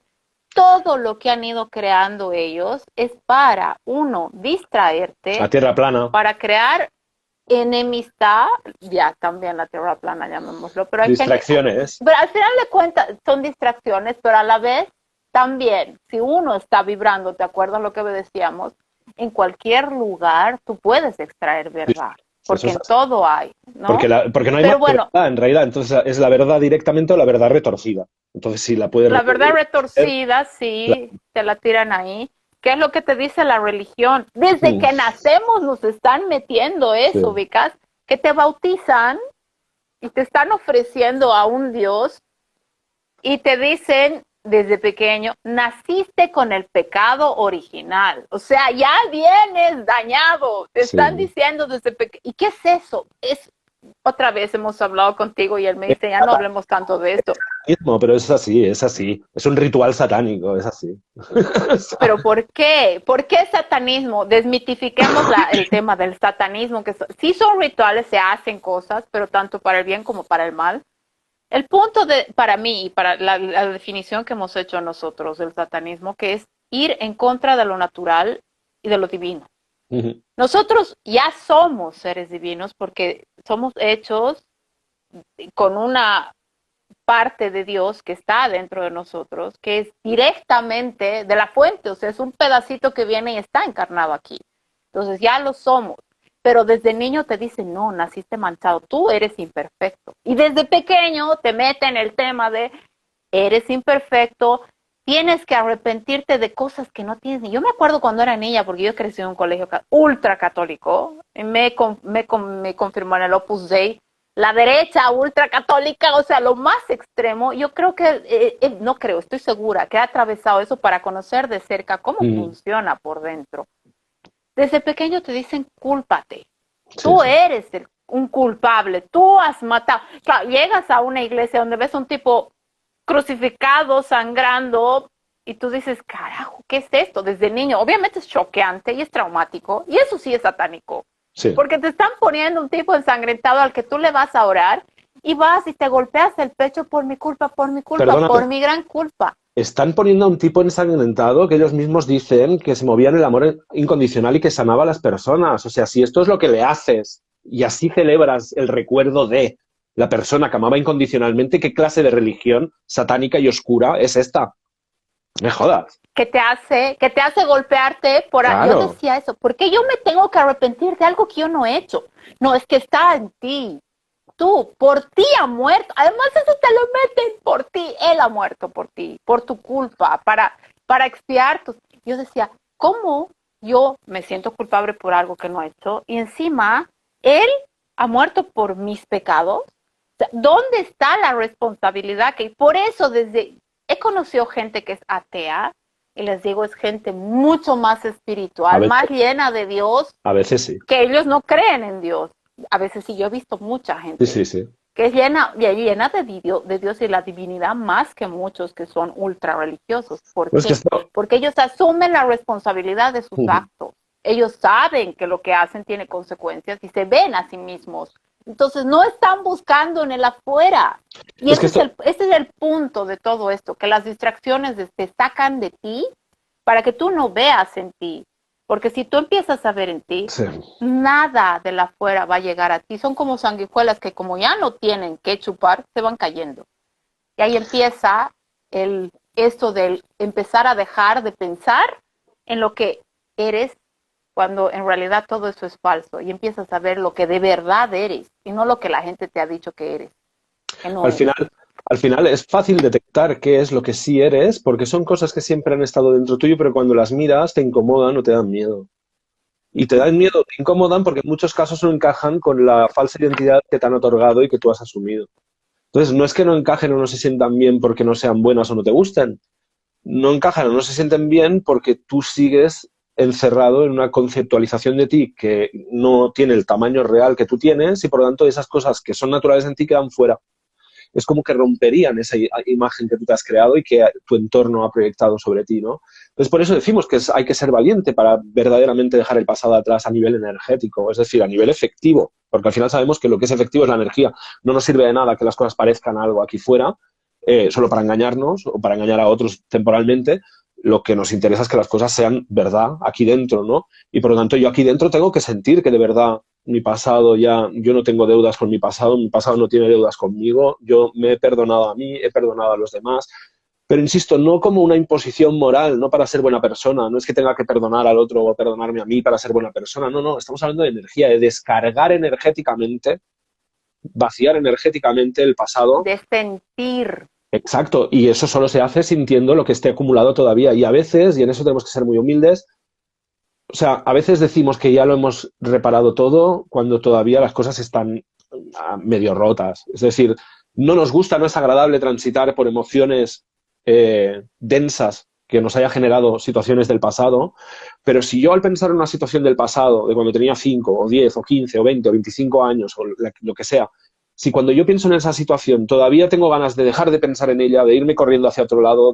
todo lo que han ido creando ellos es para, uno, distraerte. La tierra plana. Para crear enemistad, ya también la tierra plana, llamémoslo. Pero distracciones. Pero al final de cuentas son distracciones, pero a la vez también, si uno está vibrando, ¿te acuerdas lo que decíamos? En cualquier lugar tú puedes extraer verdad, porque en todo hay, ¿no? Porque no hay más verdad, en realidad. Entonces es la verdad directamente o la verdad retorcida. Entonces sí la puedes... La verdad retorcida, sí, te la tiran ahí. ¿Qué es lo que te dice la religión? Desde que nacemos nos están metiendo eso, ubicas, que te bautizan y te están ofreciendo a un Dios y te dicen desde pequeño, naciste con el pecado original. O sea, ya vienes dañado. Te están diciendo desde pequeño. ¿Y qué es eso? Otra vez hemos hablado contigo y él me dice, ya no hablemos tanto de esto. Pero es así, es así. Es un ritual satánico, es así. ¿Pero por qué? ¿Por qué satanismo? Desmitifiquemos el tema del satanismo, que sí son rituales, se hacen cosas, pero tanto para el bien como para el mal. El punto para mí y para la definición que hemos hecho nosotros del satanismo, que es ir en contra de lo natural y de lo divino. Nosotros ya somos seres divinos porque somos hechos con una parte de Dios que está dentro de nosotros, que es directamente de la fuente, o sea, es un pedacito que viene y está encarnado aquí. Entonces ya lo somos. Pero desde niño te dicen, no, naciste manchado, tú eres imperfecto. Y desde pequeño te meten el tema de, eres imperfecto, tienes que arrepentirte de cosas que no tienes. Yo me acuerdo cuando era niña, porque yo crecí en un colegio ultra católico, y me confirmó en el Opus Dei, la derecha ultra católica, o sea, lo más extremo. Yo creo que, no creo, estoy segura que he atravesado eso para conocer de cerca cómo funciona por dentro. Desde pequeño te dicen, cúlpate. Tú eres un culpable, tú has matado. Claro, llegas a una iglesia donde ves un tipo crucificado, sangrando, y tú dices, carajo, ¿qué es esto? Desde niño, obviamente es choqueante y es traumático, y eso sí es satánico, porque te están poniendo un tipo ensangrentado al que tú le vas a orar, y vas y te golpeas el pecho por mi culpa, Perdóname, por mi gran culpa. están poniendo a un tipo ensangrentado que ellos mismos dicen que se movía en el amor incondicional y que sanaba a las personas. O sea, si esto es lo que le haces y así celebras el recuerdo de la persona que amaba incondicionalmente, ¿qué clase de religión satánica y oscura es esta? Me jodas. Que te hace golpearte por... Claro. Yo decía eso, ¿por qué yo me tengo que arrepentir de algo que yo no he hecho? No, es que está en ti. Tú, por ti ha muerto. Además eso te lo meten por ti. Él ha muerto por ti, por tu culpa, para expiar tus... Yo decía, ¿cómo yo me siento culpable por algo que no he hecho? Y encima, él ha muerto por mis pecados. O sea, ¿dónde está la responsabilidad? Que por eso he conocido gente que es atea, y les digo, es gente mucho más espiritual, más llena de Dios. A veces sí. Que ellos no creen en Dios. A veces sí, yo he visto mucha gente que es llena de Dios y la divinidad más que muchos que son ultra religiosos. ¿Por qué? Porque ellos asumen la responsabilidad de sus actos. Ellos saben que lo que hacen tiene consecuencias y se ven a sí mismos. Entonces no están buscando en el afuera. Y ese es el punto de todo esto, que las distracciones te sacan de ti para que tú no veas en ti. Porque si tú empiezas a ver en ti, nada de la afuera va a llegar a ti. Son como sanguijuelas que como ya no tienen que chupar, se van cayendo. Y ahí empieza esto del empezar a dejar de pensar en lo que eres, cuando en realidad todo eso es falso. Y empiezas a ver lo que de verdad eres y no lo que la gente te ha dicho que eres. Que no eres. Al final es fácil detectar qué es lo que sí eres, porque son cosas que siempre han estado dentro tuyo, pero cuando las miras te incomodan o te dan miedo. Y te dan miedo, te incomodan porque en muchos casos no encajan con la falsa identidad que te han otorgado y que tú has asumido. Entonces, no es que no encajen o no se sientan bien porque no sean buenas o no te gusten. No encajan o no se sienten bien porque tú sigues encerrado en una conceptualización de ti que no tiene el tamaño real que tú tienes y por lo tanto esas cosas que son naturales en ti quedan fuera. Es como que romperían esa imagen que tú te has creado y que tu entorno ha proyectado sobre ti, ¿no? Entonces, por eso decimos que hay que ser valiente para verdaderamente dejar el pasado atrás a nivel energético, es decir, a nivel efectivo, porque al final sabemos que lo que es efectivo es la energía. No nos sirve de nada que las cosas parezcan algo aquí fuera, solo para engañarnos o para engañar a otros temporalmente. Lo que nos interesa es que las cosas sean verdad aquí dentro, ¿no? Y por lo tanto, yo aquí dentro tengo que sentir que de verdad mi pasado yo no tengo deudas con mi pasado no tiene deudas conmigo, yo me he perdonado a mí, he perdonado a los demás, pero insisto, no como una imposición moral, no para ser buena persona, no es que tenga que perdonar al otro o perdonarme a mí para ser buena persona, no, estamos hablando de energía, de descargar energéticamente, vaciar energéticamente el pasado. De sentir. Exacto, y eso solo se hace sintiendo lo que esté acumulado todavía, y a veces, y en eso tenemos que ser muy humildes, o sea, a veces decimos que ya lo hemos reparado todo cuando todavía las cosas están medio rotas. Es decir, no nos gusta, no es agradable transitar por emociones densas que nos haya generado situaciones del pasado, pero si yo al pensar en una situación del pasado, de cuando tenía 5 o 10 o 15 o 20 o 25 años o lo que sea, si cuando yo pienso en esa situación todavía tengo ganas de dejar de pensar en ella, de irme corriendo hacia otro lado,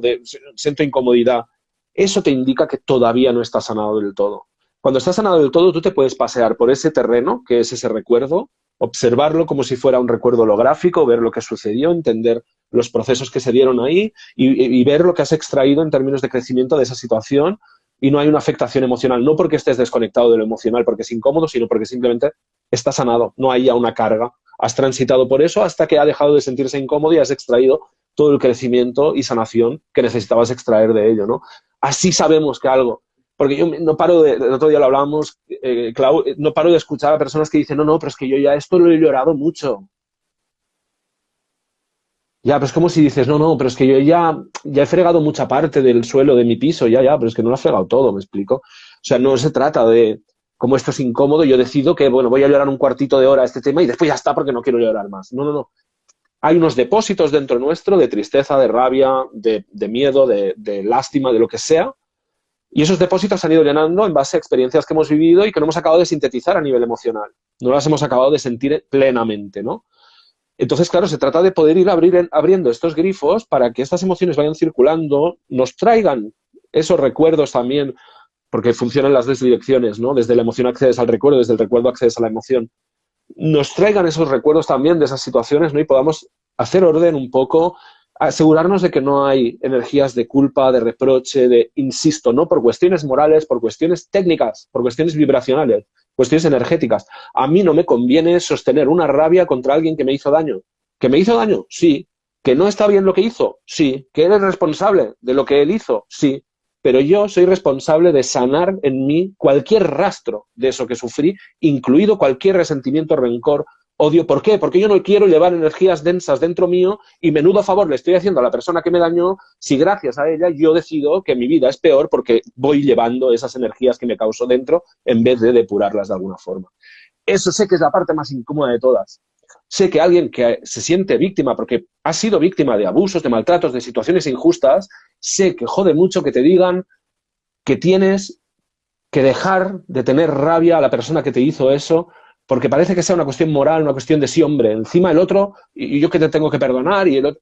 siento incomodidad, eso te indica que todavía no estás sanado del todo. Cuando estás sanado del todo, tú te puedes pasear por ese terreno, que es ese recuerdo, observarlo como si fuera un recuerdo holográfico, ver lo que sucedió, entender los procesos que se dieron ahí y ver lo que has extraído en términos de crecimiento de esa situación, y no hay una afectación emocional, no porque estés desconectado de lo emocional, porque es incómodo, sino porque simplemente estás sanado, no hay ya una carga. Has transitado por eso hasta que ha dejado de sentirse incómodo y has extraído todo el crecimiento y sanación que necesitabas extraer de ello, ¿no? Así sabemos que algo... Porque yo no paro el otro día lo hablábamos, Clau, no paro de escuchar a personas que dicen, no, pero es que yo ya esto lo he llorado mucho. Ya, pero es como si dices, no, no, pero es que yo ya he fregado mucha parte del suelo de mi piso, ya, pero es que no lo he fregado todo, ¿me explico? O sea, no se trata de, como esto es incómodo, yo decido que, bueno, voy a llorar un cuartito de hora este tema y después ya está porque no quiero llorar más. No, no, no. Hay unos depósitos dentro nuestro de tristeza, de rabia, de miedo, de lástima, de lo que sea, y esos depósitos se han ido llenando en base a experiencias que hemos vivido y que no hemos acabado de sintetizar a nivel emocional. No las hemos acabado de sentir plenamente, ¿no? Entonces, claro, se trata de poder ir abriendo estos grifos para que estas emociones vayan circulando, nos traigan esos recuerdos también, porque funcionan las dos direcciones, ¿no? Desde la emoción accedes al recuerdo, desde el recuerdo accedes a la emoción. Nos traigan esos recuerdos también de esas situaciones, ¿no? Y podamos hacer orden un poco, asegurarnos de que no hay energías de culpa, de reproche, de, insisto, no por cuestiones morales, por cuestiones técnicas, por cuestiones vibracionales, cuestiones energéticas. A mí no me conviene sostener una rabia contra alguien que me hizo daño. ¿Que me hizo daño? Sí. ¿Que no está bien lo que hizo? Sí. ¿Que él es responsable de lo que él hizo? Sí. Pero yo soy responsable de sanar en mí cualquier rastro de eso que sufrí, incluido cualquier resentimiento, rencor, odio. ¿Por qué? Porque yo no quiero llevar energías densas dentro mío y menudo favor le estoy haciendo a la persona que me dañó si gracias a ella yo decido que mi vida es peor porque voy llevando esas energías que me causó dentro en vez de depurarlas de alguna forma. Eso sé que es la parte más incómoda de todas. Sé que alguien que se siente víctima porque ha sido víctima de abusos, de maltratos, de situaciones injustas, sé que jode mucho que te digan que tienes que dejar de tener rabia a la persona que te hizo eso, porque parece que sea una cuestión moral, una cuestión de sí, hombre, encima el otro, y yo que te tengo que perdonar, y el otro.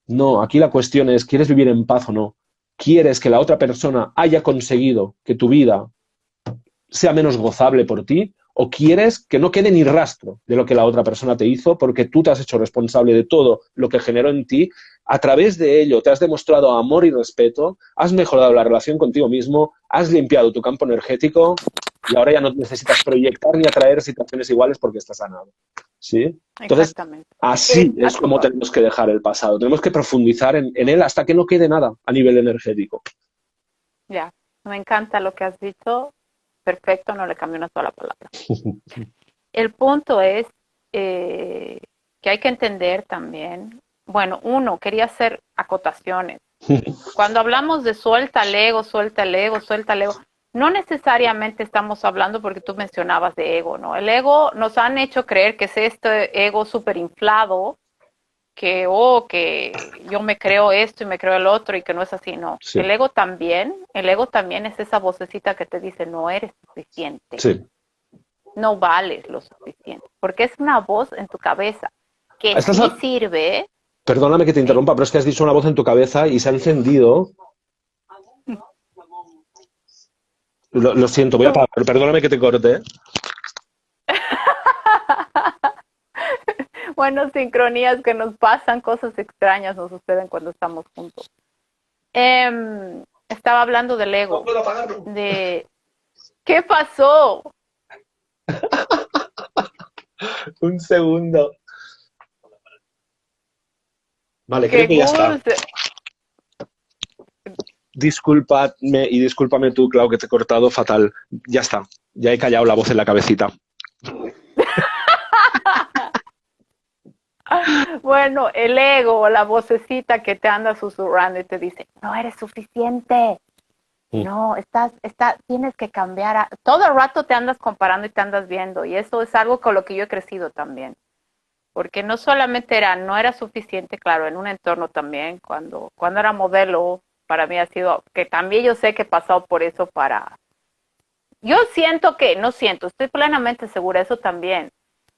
No, aquí la cuestión es, ¿quieres vivir en paz o no? ¿Quieres que la otra persona haya conseguido que tu vida sea menos gozable por ti? ¿O quieres que no quede ni rastro de lo que la otra persona te hizo porque tú te has hecho responsable de todo lo que generó en ti? A través de ello te has demostrado amor y respeto, has mejorado la relación contigo mismo, has limpiado tu campo energético y ahora ya no necesitas proyectar ni atraer situaciones iguales porque estás sanado. ¿Sí? Entonces, Exactamente. así es Así como va. tenemos que dejar el pasado. Tenemos que profundizar en él hasta que no quede nada a nivel energético. Ya. Me encanta lo que has dicho. Perfecto, no le cambio una sola palabra. El punto es eh, que hay que entender también, bueno, uno, quería hacer acotaciones. Cuando hablamos de suelta el ego, suelta el ego, suelta el ego, no necesariamente estamos hablando porque tú mencionabas de ego, ¿no? El ego nos han hecho creer que es este ego súper inflado, que, oh, que yo me creo esto y me creo el otro y que no es así, no. Sí, El ego también es esa vocecita que te dice, no eres suficiente, sí. no vales lo suficiente, porque es una voz en tu cabeza que Estás sí a- sirve, Perdóname que te ¿sí? interrumpa, pero es que has dicho una voz en tu cabeza y se ha encendido. Lo siento, voy a parar. Perdóname que te corte. Bueno, sincronías que nos pasan, cosas extrañas nos suceden cuando estamos juntos. Estaba hablando del No ego, puedo apagarlo. de ¿qué pasó? Un segundo. Vale, creo Que que ya está. Gus, Discúlpame y discúlpame tú, Clau, que te he cortado fatal. Ya está. Ya he callado la voz en la cabecita. bueno, el ego, la vocecita que te anda susurrando y te dice, no eres suficiente, Mm. no, tienes que cambiar. Todo el rato te andas comparando y te andas viendo, y eso es algo con lo que yo he crecido también. Porque no solamente no era suficiente, claro, en un entorno también, cuando era modelo, para mí ha sido, que también yo sé que he pasado por eso yo siento que, no siento, estoy plenamente segura, eso también,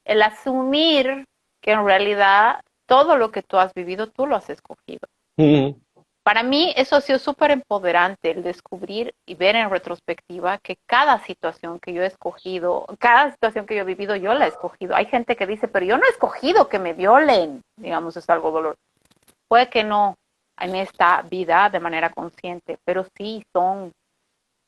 el asumir que en realidad todo lo que tú has vivido, tú lo has escogido. Mm. Para mí eso ha sido súper empoderante, el descubrir y ver en retrospectiva que cada situación que yo he escogido, cada situación que yo he vivido, yo la he escogido. Hay gente que dice, pero yo no he escogido que me violen, digamos, es algo dolor. Puede que no en esta vida de manera consciente, pero sí son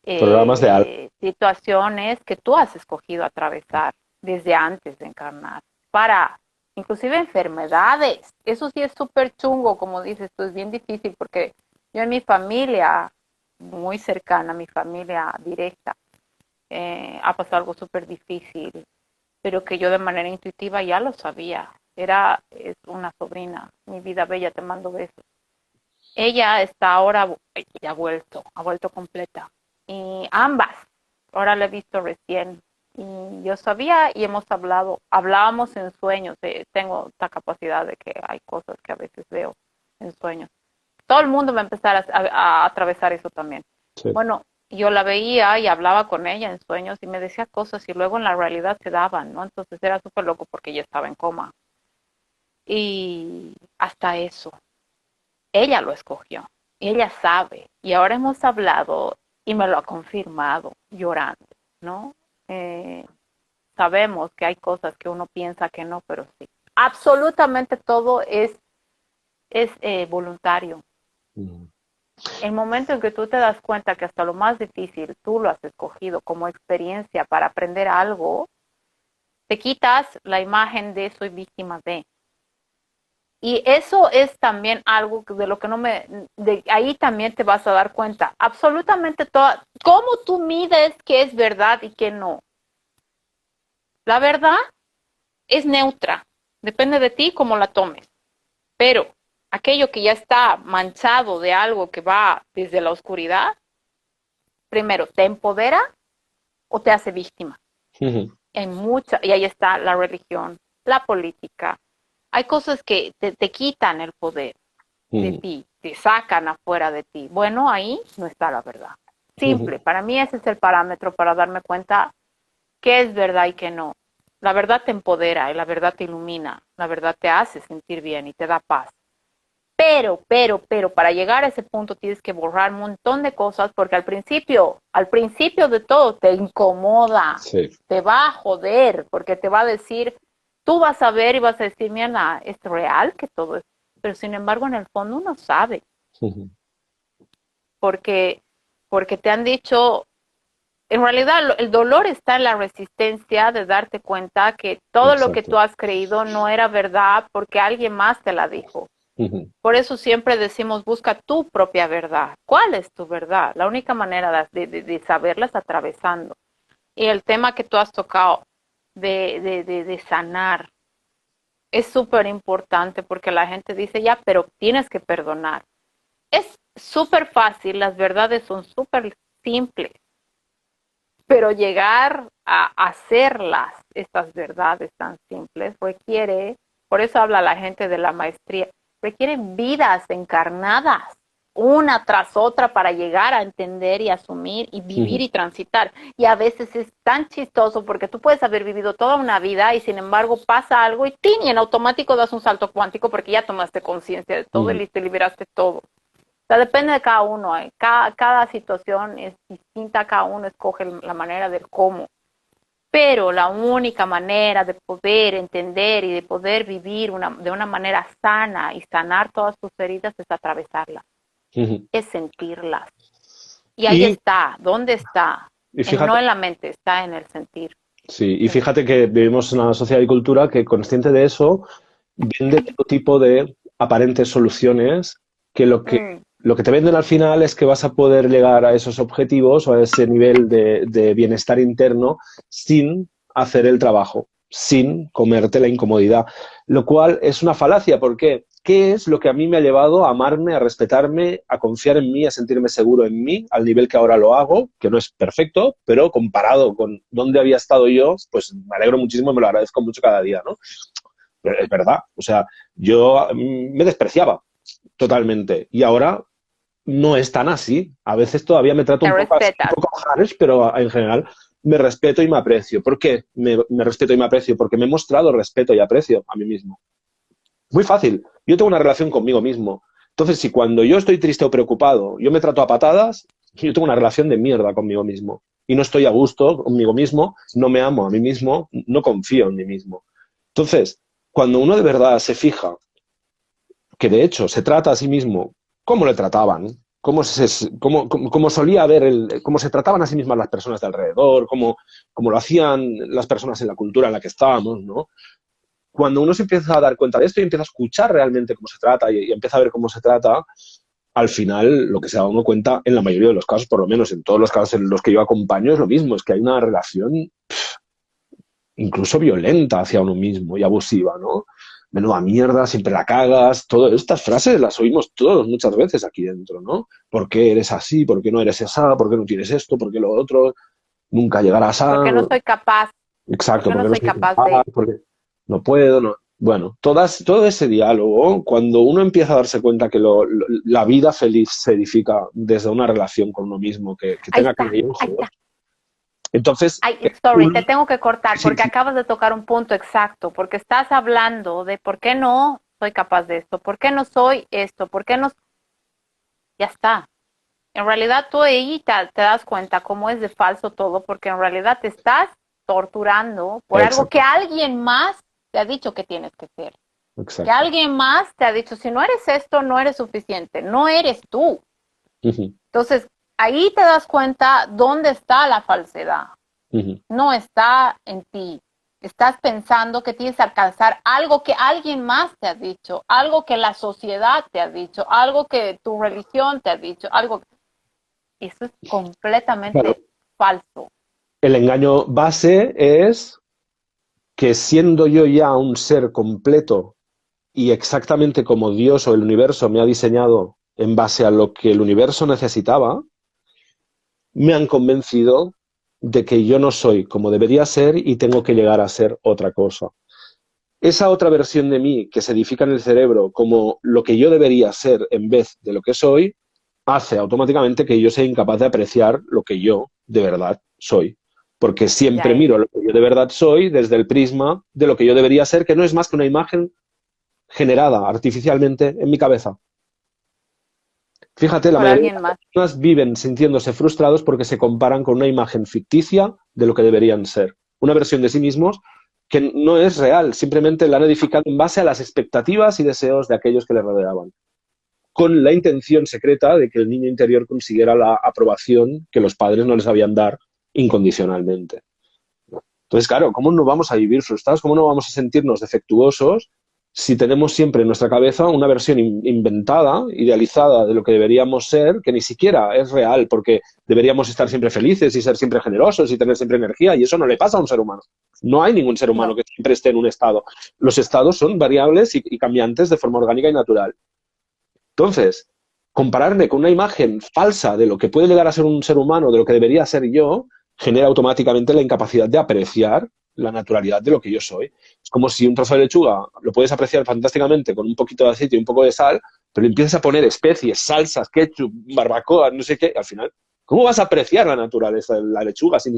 Programas de algo. situaciones que tú has escogido atravesar desde antes de encarnar, para inclusive enfermedades. Eso sí es súper chungo, como dices tú, es bien difícil porque yo en mi familia, muy cercana, mi familia directa, ha pasado algo súper difícil, pero que yo de manera intuitiva ya lo sabía. es una sobrina, mi vida bella, te mando besos. Ella está ahora, ya ha vuelto completa. Y ambas, ahora la he visto recién. Y yo sabía y hemos hablábamos en sueños. Tengo esta capacidad de que hay cosas que a veces veo en sueños. Todo el mundo va a empezar a atravesar eso también. Sí. Bueno, yo la veía y hablaba con ella en sueños y me decía cosas y luego en la realidad se daban, ¿no? Entonces era súper loco porque ella estaba en coma. Y hasta eso, ella lo escogió, ella sabe. Y ahora hemos hablado y me lo ha confirmado llorando, ¿no? Sabemos que hay cosas que uno piensa que no, pero sí. Absolutamente todo es voluntario. El momento en que tú te das cuenta que hasta lo más difícil tú lo has escogido como experiencia para aprender algo, te quitas la imagen de soy víctima de. Y eso es también algo de lo que de ahí también te vas a dar cuenta. Absolutamente todo. ¿Cómo tú mides qué es verdad y qué no? La verdad es neutra. Depende de ti cómo la tomes. Pero aquello que ya está manchado de algo que va desde la oscuridad, primero, ¿te empodera o te hace víctima? Y ahí está la religión, la política. Hay cosas que te quitan el poder de ti, te sacan afuera de ti. Bueno, ahí no está la verdad. Simple, para mí ese es el parámetro para darme cuenta qué es verdad y qué no. La verdad te empodera y la verdad te ilumina, la verdad te hace sentir bien y te da paz. Pero, para llegar a ese punto tienes que borrar un montón de cosas porque al principio de todo te incomoda, sí. Te va a joder porque te va a decir, tú vas a ver y vas a decir, mira, es real que todo es, pero sin embargo en el fondo uno sabe. Porque te han dicho, en realidad el dolor está en la resistencia de darte cuenta que todo Exacto. Lo que tú has creído no era verdad porque alguien más te la dijo. Por eso siempre decimos, busca tu propia verdad. ¿Cuál es tu verdad? La única manera de saberla es atravesando. Y el tema que tú has tocado de sanar es súper importante porque la gente dice, ya, pero tienes que perdonar. Es súper fácil, las verdades son súper simples, pero llegar a hacerlas, estas verdades tan simples, requiere, por eso habla la gente de la maestría, requieren vidas encarnadas, una tras otra para llegar a entender y asumir y vivir y transitar. Y a veces es tan chistoso porque tú puedes haber vivido toda una vida y sin embargo pasa algo y ¡tin! Y en automático das un salto cuántico porque ya tomaste conciencia de todo y te liberaste todo. O sea, depende de cada uno. Cada situación es distinta, cada uno escoge la manera del cómo. Pero la única manera de poder entender y de poder vivir de una manera sana y sanar todas tus heridas es atravesarlas, es sentirlas. Y ahí está, ¿dónde está? Fíjate, no en la mente, está en el sentir. Sí, y fíjate que vivimos en una sociedad y cultura que consciente de eso vende todo tipo de aparentes soluciones que lo que te venden al final es que vas a poder llegar a esos objetivos o a ese nivel de bienestar interno sin hacer el trabajo, sin comerte la incomodidad, lo cual es una falacia. ¿Por qué? ¿Qué es lo que a mí me ha llevado a amarme, a respetarme, a confiar en mí, a sentirme seguro en mí, al nivel que ahora lo hago, que no es perfecto, pero comparado con dónde había estado yo, pues me alegro muchísimo y me lo agradezco mucho cada día, ¿no? Pero es verdad, o sea, yo me despreciaba totalmente. Y ahora no es tan así. A veces todavía me trato un poco harsh, pero en general me respeto y me aprecio. ¿Por qué me respeto y me aprecio? Porque me he mostrado respeto y aprecio a mí mismo. Muy fácil. Yo tengo una relación conmigo mismo. Entonces, si cuando yo estoy triste o preocupado, yo me trato a patadas, yo tengo una relación de mierda conmigo mismo. Y no estoy a gusto conmigo mismo, no me amo a mí mismo, no confío en mí mismo. Entonces, cuando uno de verdad se fija que de hecho se trata a sí mismo, cómo le trataban, cómo solía ver, cómo se trataban a sí mismas las personas de alrededor, cómo lo hacían las personas en la cultura en la que estábamos, ¿no? Cuando uno se empieza a dar cuenta de esto y empieza a escuchar realmente cómo se trata y empieza a ver cómo se trata, al final lo que se da uno cuenta, en la mayoría de los casos, por lo menos en todos los casos en los que yo acompaño, es lo mismo, es que hay una relación incluso violenta hacia uno mismo y abusiva, ¿no? menuda mierda, siempre la cagas, todas estas frases las oímos todos muchas veces aquí dentro, ¿no? ¿Por qué eres así? ¿Por qué no eres esa? ¿Por qué no tienes esto? ¿Por qué lo otro? Nunca llegarás Porque a... no soy capaz, Exacto, porque no porque no soy soy capaz capaz, de. porque no puedo, no... Bueno, todo ese diálogo, cuando uno empieza a darse cuenta que la vida feliz se edifica desde una relación con uno mismo, que Ahí tenga que está, ver ahí ojos, está. entonces Ay, sorry, uno... te tengo que cortar Sí, porque sí, acabas de tocar un punto exacto, porque estás hablando de por qué no soy capaz de esto, por qué no soy esto, por qué no. Ya está. En realidad tú ahí te das cuenta cómo es de falso todo, porque en realidad te estás torturando por algo que exacto, alguien más te ha dicho que tienes que ser. Que exacto. alguien más te ha dicho, si no eres esto, no eres suficiente, no eres tú. Ujú, Entonces, ahí te das cuenta dónde está la falsedad. ujú. No está en ti. Estás pensando que tienes que alcanzar algo que alguien más te ha dicho, algo que la sociedad te ha dicho, algo que tu religión te ha dicho, algo. Eso es Claro, completamente falso. el engaño base es que siendo yo ya un ser completo y exactamente como Dios o el universo me ha diseñado en base a lo que el universo necesitaba, me han convencido de que yo no soy como debería ser y tengo que llegar a ser otra cosa. Esa otra versión de mí que se edifica en el cerebro como lo que yo debería ser en vez de lo que soy, hace automáticamente que yo sea incapaz de apreciar lo que yo de verdad soy. Porque Ya siempre es. miro lo que yo de verdad soy desde el prisma de lo que yo debería ser, que no es más que una imagen generada artificialmente en mi cabeza. Fíjate, la Por mayoría de alguien las más. personas viven sintiéndose frustrados porque se comparan con una imagen ficticia de lo que deberían ser. Una versión de sí mismos que no es real, simplemente la han edificado en base a las expectativas y deseos de aquellos que le rodeaban, con la intención secreta de que el niño interior consiguiera la aprobación que los padres no les sabían dar incondicionalmente. Entonces, claro, ¿cómo no vamos a vivir frustrados? ¿Cómo no vamos a sentirnos defectuosos si tenemos siempre en nuestra cabeza una versión inventada, idealizada de lo que deberíamos ser, que ni siquiera es real, porque deberíamos estar siempre felices y ser siempre generosos y tener siempre energía, y eso no le pasa a un ser humano. No hay ningún ser humano No. que siempre esté en un estado. Los estados son variables y cambiantes de forma orgánica y natural. Entonces, compararme con una imagen falsa de lo que puede llegar a ser un ser humano, de lo que debería ser yo, genera automáticamente la incapacidad de apreciar la naturalidad de lo que yo soy. Es como si un trozo de lechuga lo puedes apreciar fantásticamente con un poquito de aceite y un poco de sal, pero le empiezas a poner especies, salsas, ketchup, barbacoa, no sé qué, al final, ¿cómo vas a apreciar la naturaleza de la lechuga si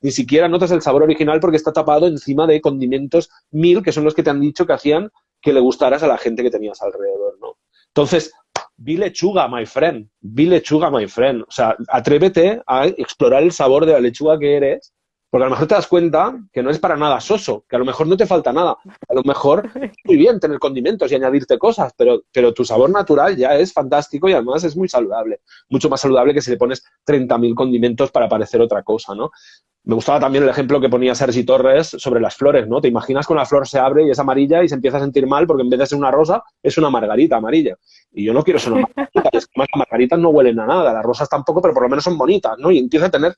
ni siquiera notas el sabor original porque está tapado encima de condimentos mil que son los que te han dicho que hacían que le gustaras a la gente que tenías alrededor, ¿no? Entonces, vi lechuga, my friend. Vi lechuga, my friend. O sea, atrévete a explorar el sabor de la lechuga que eres, porque a lo mejor te das cuenta que no es para nada soso, que a lo mejor no te falta nada. A lo mejor muy bien tener condimentos y añadirte cosas, pero tu sabor natural ya es fantástico y además es muy saludable. Mucho más saludable que si le pones 30.000 condimentos para parecer otra cosa, ¿no? Me gustaba también el ejemplo que ponía Sergi Torres sobre las flores, ¿no? Te imaginas que una flor se abre y es amarilla y se empieza a sentir mal porque en vez de ser una rosa es una margarita amarilla. Y yo no quiero ser una margarita, es que más las margaritas no huelen a nada, las rosas tampoco, pero por lo menos son bonitas, ¿no? Y empieza a tener...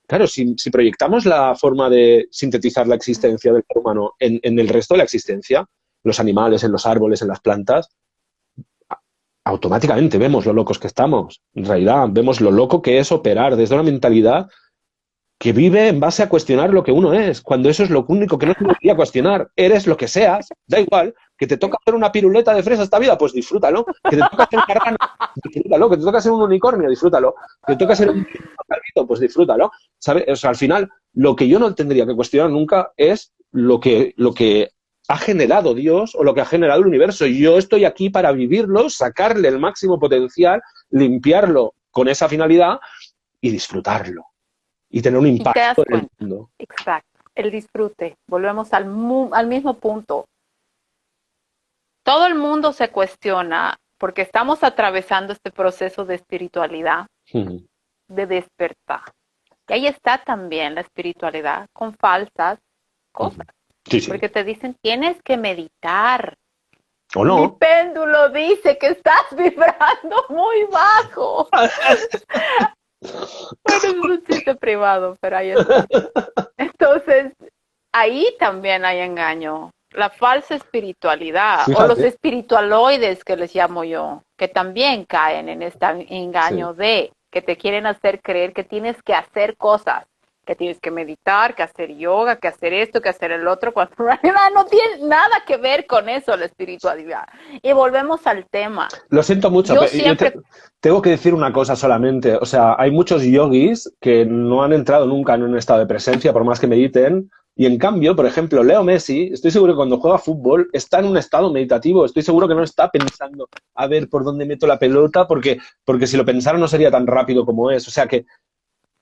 Claro, si proyectamos la forma de sintetizar la existencia del ser humano en el resto de la existencia, los animales, en los árboles, en las plantas, automáticamente vemos lo locos que estamos. En realidad, vemos lo loco que es operar desde una mentalidad que vive en base a cuestionar lo que uno es, cuando eso es lo único que no te debería cuestionar. Eres lo que seas, da igual. Que te toca hacer una piruleta de fresa esta vida, pues disfrútalo. Que te toca hacer una rana, disfrútalo. Que te toca ser un unicornio, disfrútalo. Que te toca ser un calvito, pues disfrútalo. ¿Sabes? O sea, al final, lo que yo no tendría que cuestionar nunca es lo que ha generado Dios o lo que ha generado el universo. Yo estoy aquí para vivirlo, sacarle el máximo potencial, limpiarlo con esa finalidad y disfrutarlo y tener un Y te impacto das en el cuenta. mundo. Exacto. El disfrute. Volvemos al mismo punto. Todo el mundo se cuestiona porque estamos atravesando este proceso de espiritualidad, Ujú. de despertar. Y ahí está también la espiritualidad con falsas Ujú. cosas. Sí, sí. Porque te dicen, tienes que meditar. O Mi no. péndulo dice que estás vibrando muy bajo. Bueno, es un chiste privado, pero ahí está. Entonces, ahí también hay engaño. la falsa espiritualidad o los Fíjate. espiritualoides que les llamo yo, que también caen en este engaño Sí. de que te quieren hacer creer que tienes que hacer cosas, que tienes que meditar, que hacer yoga, que hacer esto, que hacer el otro, cuando en realidad no tiene nada que ver con eso la espiritualidad. Y volvemos al tema. Lo siento mucho, Yo pero yo siempre, tengo que decir una cosa solamente. O sea, hay muchos yogis que no han entrado nunca en un estado de presencia, por más que mediten. Y en cambio, por ejemplo, Leo Messi, estoy seguro que cuando juega fútbol está en un estado meditativo. Estoy seguro que no está pensando a ver por dónde meto la pelota, porque si lo pensara no sería tan rápido como es. O sea que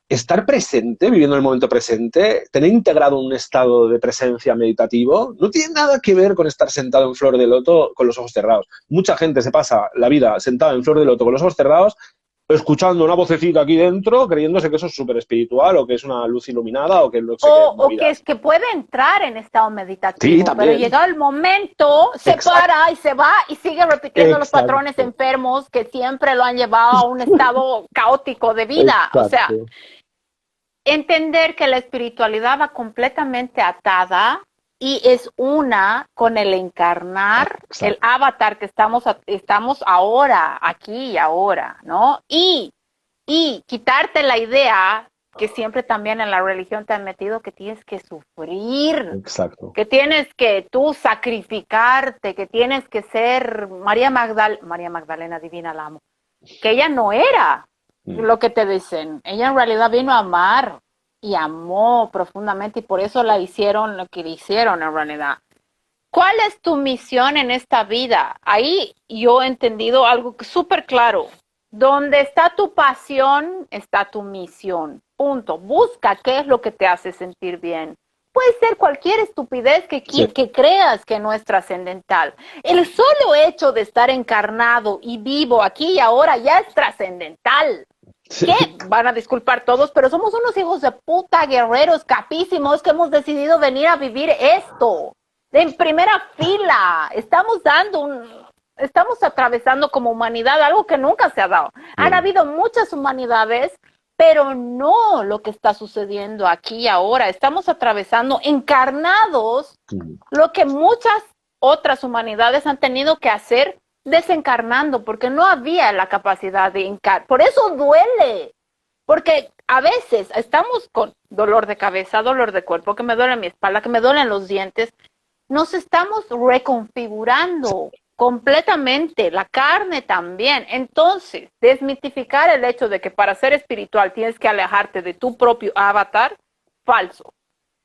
estar presente, viviendo el momento presente, tener integrado un estado de presencia meditativo, no tiene nada que ver con estar sentado en flor de loto con los ojos cerrados. Mucha gente se pasa la vida sentada en flor de loto con los ojos cerrados, escuchando una vocecita aquí dentro, creyéndose que eso es súper espiritual o que es una luz iluminada o que no sé qué o movidas. que puede entrar en estado Sí, meditativo, pero también. llegado el momento, se Exacto. para y se va y sigue repitiendo los patrones Exacto. enfermos que siempre lo han llevado a un estado caótico de vida. O sea, Exacto. entender que la espiritualidad va completamente atada y es una con el encarnar, el Exacto. avatar que estamos ahora, aquí y ahora, ¿no? Y quitarte la idea que siempre también en la religión te han metido que tienes que sufrir, Exacto. que tienes que tú sacrificarte, que tienes que ser María Magdalena divina la amo, que ella no era Mm. lo que te dicen, ella en realidad vino a amar y amó profundamente y por eso la hicieron lo que le hicieron en realidad. ¿Cuál es tu misión en esta vida? Ahí yo he entendido algo súper claro. Donde está tu pasión, está tu misión. Punto. Busca qué es lo que te hace sentir bien. Puede ser cualquier estupidez Sí. que creas que no es trascendental. El solo hecho de estar encarnado y vivo aquí y ahora ya es trascendental. Sí. ¿Qué? Van a disculpar todos, pero somos unos hijos de puta, guerreros, capísimos, que hemos decidido venir a vivir esto. En primera fila. Estamos atravesando como humanidad algo que nunca se ha dado. Han Mm. habido muchas humanidades, pero no lo que está sucediendo aquí y ahora. Estamos atravesando encarnados Mm. lo que muchas otras humanidades han tenido que hacer desencarnando, porque no había la capacidad de encarnar. Por eso duele, porque a veces estamos con dolor de cabeza, dolor de cuerpo, que me duele mi espalda, que me duelen los dientes. Nos estamos reconfigurando completamente, la carne también. Entonces, desmitificar el hecho de que para ser espiritual tienes que alejarte de tu propio avatar, falso.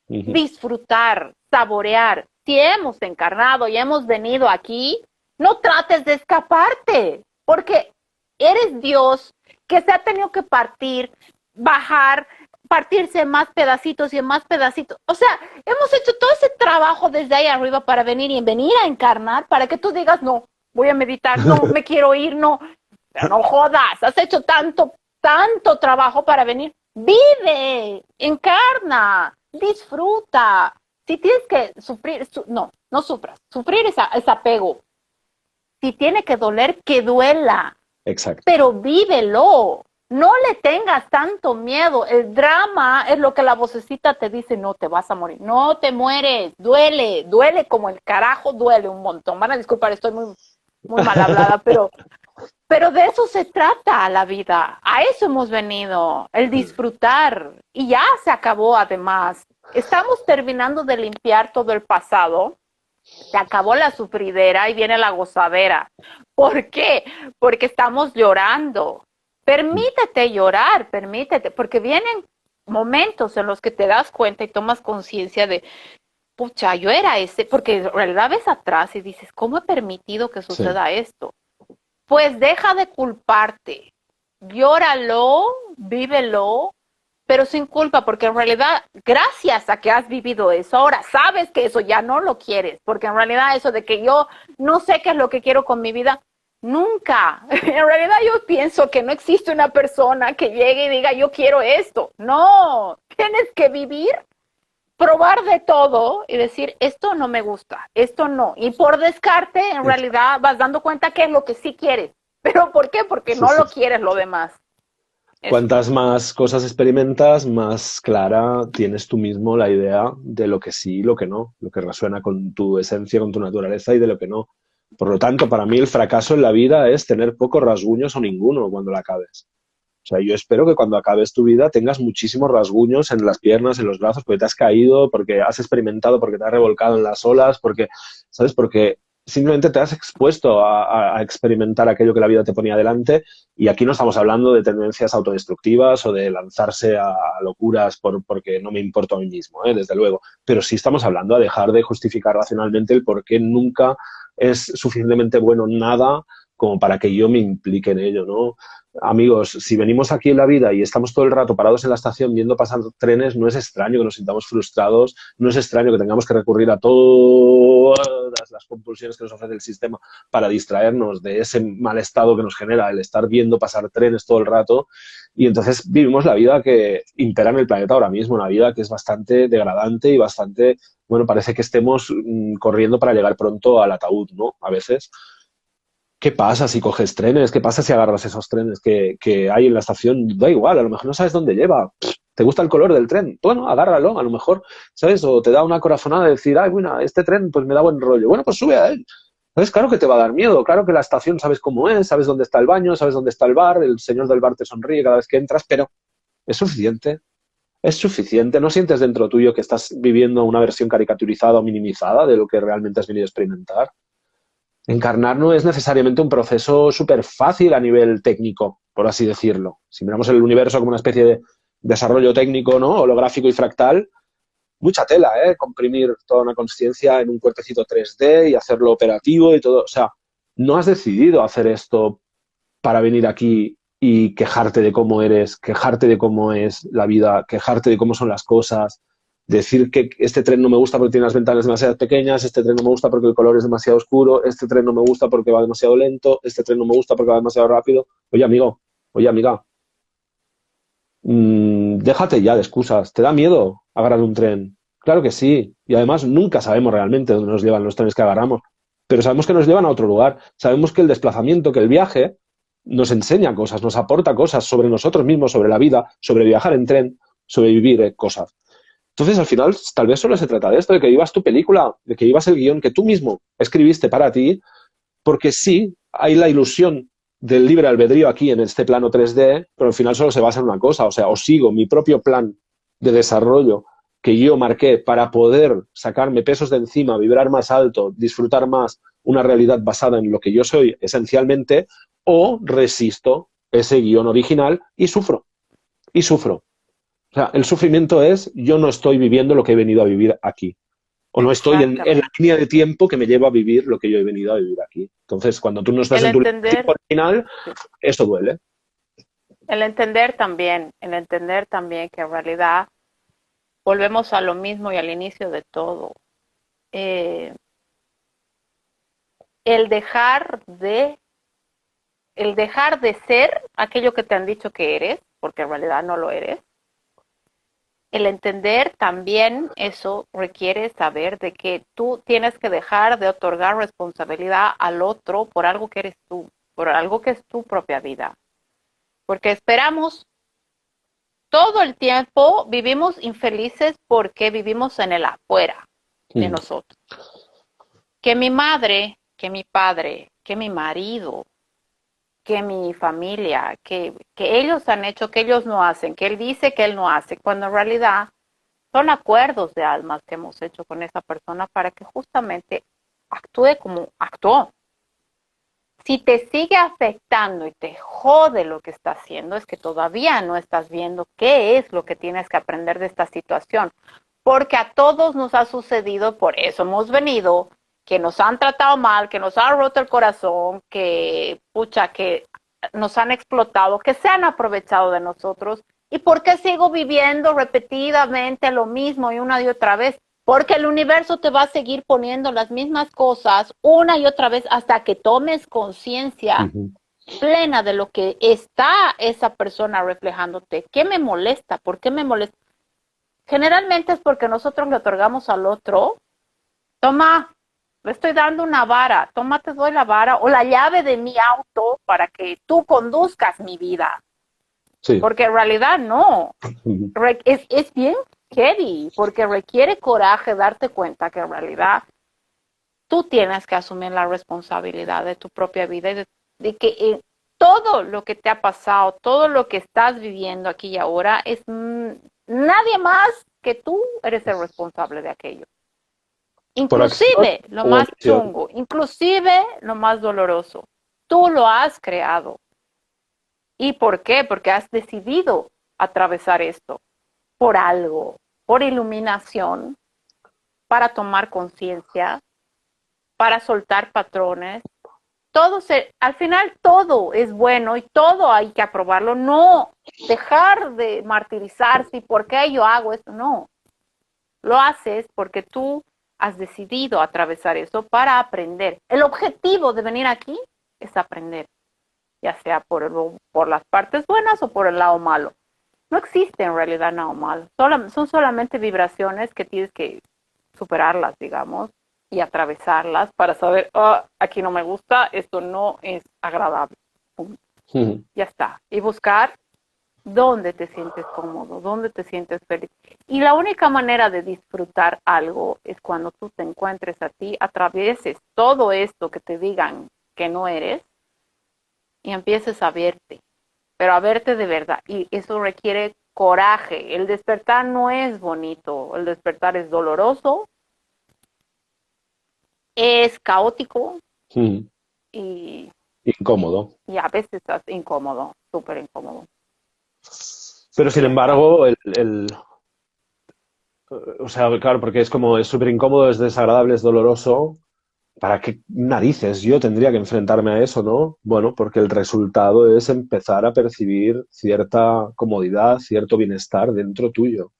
Ujú. Disfrutar, saborear. Si hemos encarnado y hemos venido aquí, no trates de escaparte, porque eres Dios que se ha tenido que bajar, partirse en más pedacitos y en más pedacitos. O sea, hemos hecho todo ese trabajo desde ahí arriba para venir a encarnar, para que tú digas, no, voy a meditar, no, me quiero ir, no, no jodas, has hecho tanto trabajo para venir. Vive, encarna, disfruta. Si tienes que sufrir, no sufras. Sufrir es apego. Si tiene que doler, que duela, Exacto. pero vívelo. No le tengas tanto miedo. El drama es lo que la vocecita te dice, no te vas a morir. No te mueres, duele como el carajo, duele un montón. Van a disculpar, estoy muy mal hablada, pero de eso se trata la vida. A eso hemos venido, el disfrutar. Y ya se acabó además. Estamos terminando de limpiar todo el pasado. Se acabó la sufridera y viene la gozadera. ¿Por qué? Porque estamos llorando. Permítete llorar, permítete, porque vienen momentos en los que te das cuenta y tomas conciencia de, pucha, yo era ese, porque en realidad ves atrás y dices, ¿cómo he permitido que Sí. suceda esto? Pues deja de culparte, llóralo, vívelo, pero sin culpa, porque en realidad, gracias a que has vivido eso, ahora sabes que eso ya no lo quieres, porque en realidad eso de que yo no sé qué es lo que quiero con mi vida, nunca. En realidad yo pienso que no existe una persona que llegue y diga yo quiero esto. No, tienes que vivir, probar de todo y decir esto no me gusta, esto no. Y por descarte, en realidad vas dando cuenta que es lo que sí quieres. ¿Pero por qué? Porque Sí, no sí. lo quieres lo demás. Cuantas más cosas experimentas, más clara tienes tú mismo la idea de lo que sí y lo que no, lo que resuena con tu esencia, con tu naturaleza y de lo que no. Por lo tanto, para mí el fracaso en la vida es tener pocos rasguños o ninguno cuando la acabes. O sea, yo espero que cuando acabes tu vida tengas muchísimos rasguños en las piernas, en los brazos, porque te has caído, porque has experimentado, porque te has revolcado en las olas, porque, ¿sabes? Porque simplemente te has expuesto a experimentar aquello que la vida te ponía delante. Y aquí no estamos hablando de tendencias autodestructivas o de lanzarse a locuras porque no me importo a mí mismo, desde luego. Pero sí estamos hablando de dejar de justificar racionalmente el por qué nunca es suficientemente bueno nada como para que yo me implique en ello, ¿no? Amigos, si venimos aquí en la vida y estamos todo el rato parados en la estación viendo pasar trenes, no es extraño que nos sintamos frustrados, no es extraño que tengamos que recurrir a todas las compulsiones que nos ofrece el sistema para distraernos de ese mal estado que nos genera el estar viendo pasar trenes todo el rato. Y entonces vivimos la vida que impera en el planeta ahora mismo, una vida que es bastante degradante y bastante, bueno, parece que estemos corriendo para llegar pronto al ataúd, ¿no? A veces. ¿Qué pasa si coges trenes? ¿Qué pasa si agarras esos trenes que hay en la estación? Da igual, a lo mejor no sabes dónde lleva. ¿Te gusta el color del tren? Bueno, agárralo, a lo mejor, ¿sabes? O te da una corazonada de decir, ay, bueno, este tren pues me da buen rollo. Bueno, pues sube a él. Entonces, claro que te va a dar miedo, claro que la estación sabes cómo es, sabes dónde está el baño, sabes dónde está el bar, el señor del bar te sonríe cada vez que entras, pero es suficiente. Es suficiente. ¿No sientes dentro tuyo que estás viviendo una versión caricaturizada o minimizada de lo que realmente has venido a experimentar? Encarnar no es necesariamente un proceso súper fácil a nivel técnico, por así decirlo. Si miramos el universo como una especie de desarrollo técnico, ¿no? Holográfico y fractal, mucha tela, ¿eh? Comprimir toda una consciencia en un cuerpecito 3D y hacerlo operativo y todo. O sea, no has decidido hacer esto para venir aquí y quejarte de cómo eres, quejarte de cómo es la vida, quejarte de cómo son las cosas, decir que este tren no me gusta porque tiene las ventanas demasiado pequeñas, este tren no me gusta porque el color es demasiado oscuro, este tren no me gusta porque va demasiado lento, este tren no me gusta porque va demasiado rápido. Oye, amigo, oye, amiga, déjate ya de excusas. ¿Te da miedo agarrar un tren? Claro que sí. Y además nunca sabemos realmente dónde nos llevan los trenes que agarramos, pero sabemos que nos llevan a otro lugar. Sabemos que el desplazamiento, que el viaje, nos enseña cosas, nos aporta cosas sobre nosotros mismos, sobre la vida, sobre viajar en tren, sobre vivir cosas. Entonces, al final, tal vez solo se trata de esto, de que vivas tu película, de que vivas el guión que tú mismo escribiste para ti, porque sí, hay la ilusión del libre albedrío aquí en este plano 3D, pero al final solo se basa en una cosa, o sea, o sigo mi propio plan de desarrollo que yo marqué para poder sacarme pesos de encima, vibrar más alto, disfrutar más una realidad basada en lo que yo soy esencialmente, o resisto ese guión original y sufro, y sufro. O sea, el sufrimiento es yo no estoy viviendo lo que he venido a vivir aquí. O no estoy en la Exactamente. línea de tiempo que me lleva a vivir lo que yo he venido a vivir aquí. Entonces, cuando tú no estás El en tu línea de tiempo entender, original, sí, eso duele. el entender también que en realidad volvemos a lo mismo y al inicio de todo. Eh, el dejar de, el dejar de ser aquello que te han dicho que eres, porque en realidad no lo eres. El entender también eso requiere saber de que tú tienes que dejar de otorgar responsabilidad al otro por algo que eres tú, por algo que es tu propia vida. Porque esperamos todo el tiempo, vivimos infelices porque vivimos en el afuera de Mm. nosotros. Que mi madre, que mi padre, que mi marido, que mi familia, que ellos han hecho, que ellos no hacen, que él dice que él no hace, cuando en realidad son acuerdos de almas que hemos hecho con esa persona para que justamente actúe como actuó. Si te sigue afectando y te jode lo que está haciendo, es que todavía no estás viendo qué es lo que tienes que aprender de esta situación. Porque a todos nos ha sucedido, por eso hemos venido, que nos han tratado mal, que nos han roto el corazón, que, pucha, que nos han explotado, que se han aprovechado de nosotros. ¿Y por qué sigo viviendo repetidamente lo mismo y una y otra vez? Porque el universo te va a seguir poniendo las mismas cosas una y otra vez hasta que tomes conciencia Ujú. plena de lo que está esa persona reflejándote. ¿Qué me molesta? ¿Por qué me molesta? Generalmente es porque nosotros le otorgamos al otro, toma, le estoy dando una vara, toma, te doy la vara o la llave de mi auto para que tú conduzcas mi vida. Sí. Porque en realidad no. Es bien heavy, porque requiere coraje darte cuenta que en realidad tú tienes que asumir la responsabilidad de tu propia vida y de que todo lo que te ha pasado, todo lo que estás viviendo aquí y ahora, es nadie más que tú eres el responsable de aquello. Por acción Inclusive lo o más omisión. chungo, inclusive lo más doloroso. Tú lo has creado. ¿Y por qué? Porque has decidido atravesar esto por algo, por iluminación, para tomar conciencia, para soltar patrones. Al final todo es bueno y todo hay que aprobarlo. No dejar de martirizarse y por qué yo hago esto. No, lo haces porque tú has decidido atravesar eso para aprender. El objetivo de venir aquí es aprender, ya sea por las partes buenas o por el lado malo. No existe en realidad nada malo. Son solamente vibraciones que tienes que superarlas, digamos, y atravesarlas para saber, aquí no me gusta, esto no es agradable. Ya está. Y buscar dónde te sientes cómodo, dónde te sientes feliz. Y la única manera de disfrutar algo es cuando tú te encuentres a ti, atravieses todo esto que te digan que no eres y empieces a verte, pero a verte de verdad. Y eso requiere coraje. El despertar no es bonito, el despertar es doloroso, es caótico y, Incómodo. y a veces es incómodo, súper incómodo. Pero sin Y ya está. embargo, o sea, claro, porque es súper incómodo, es desagradable, es doloroso. ¿Para qué narices yo tendría que enfrentarme a eso, no? Bueno, porque el resultado es empezar a percibir cierta comodidad, cierto bienestar dentro tuyo,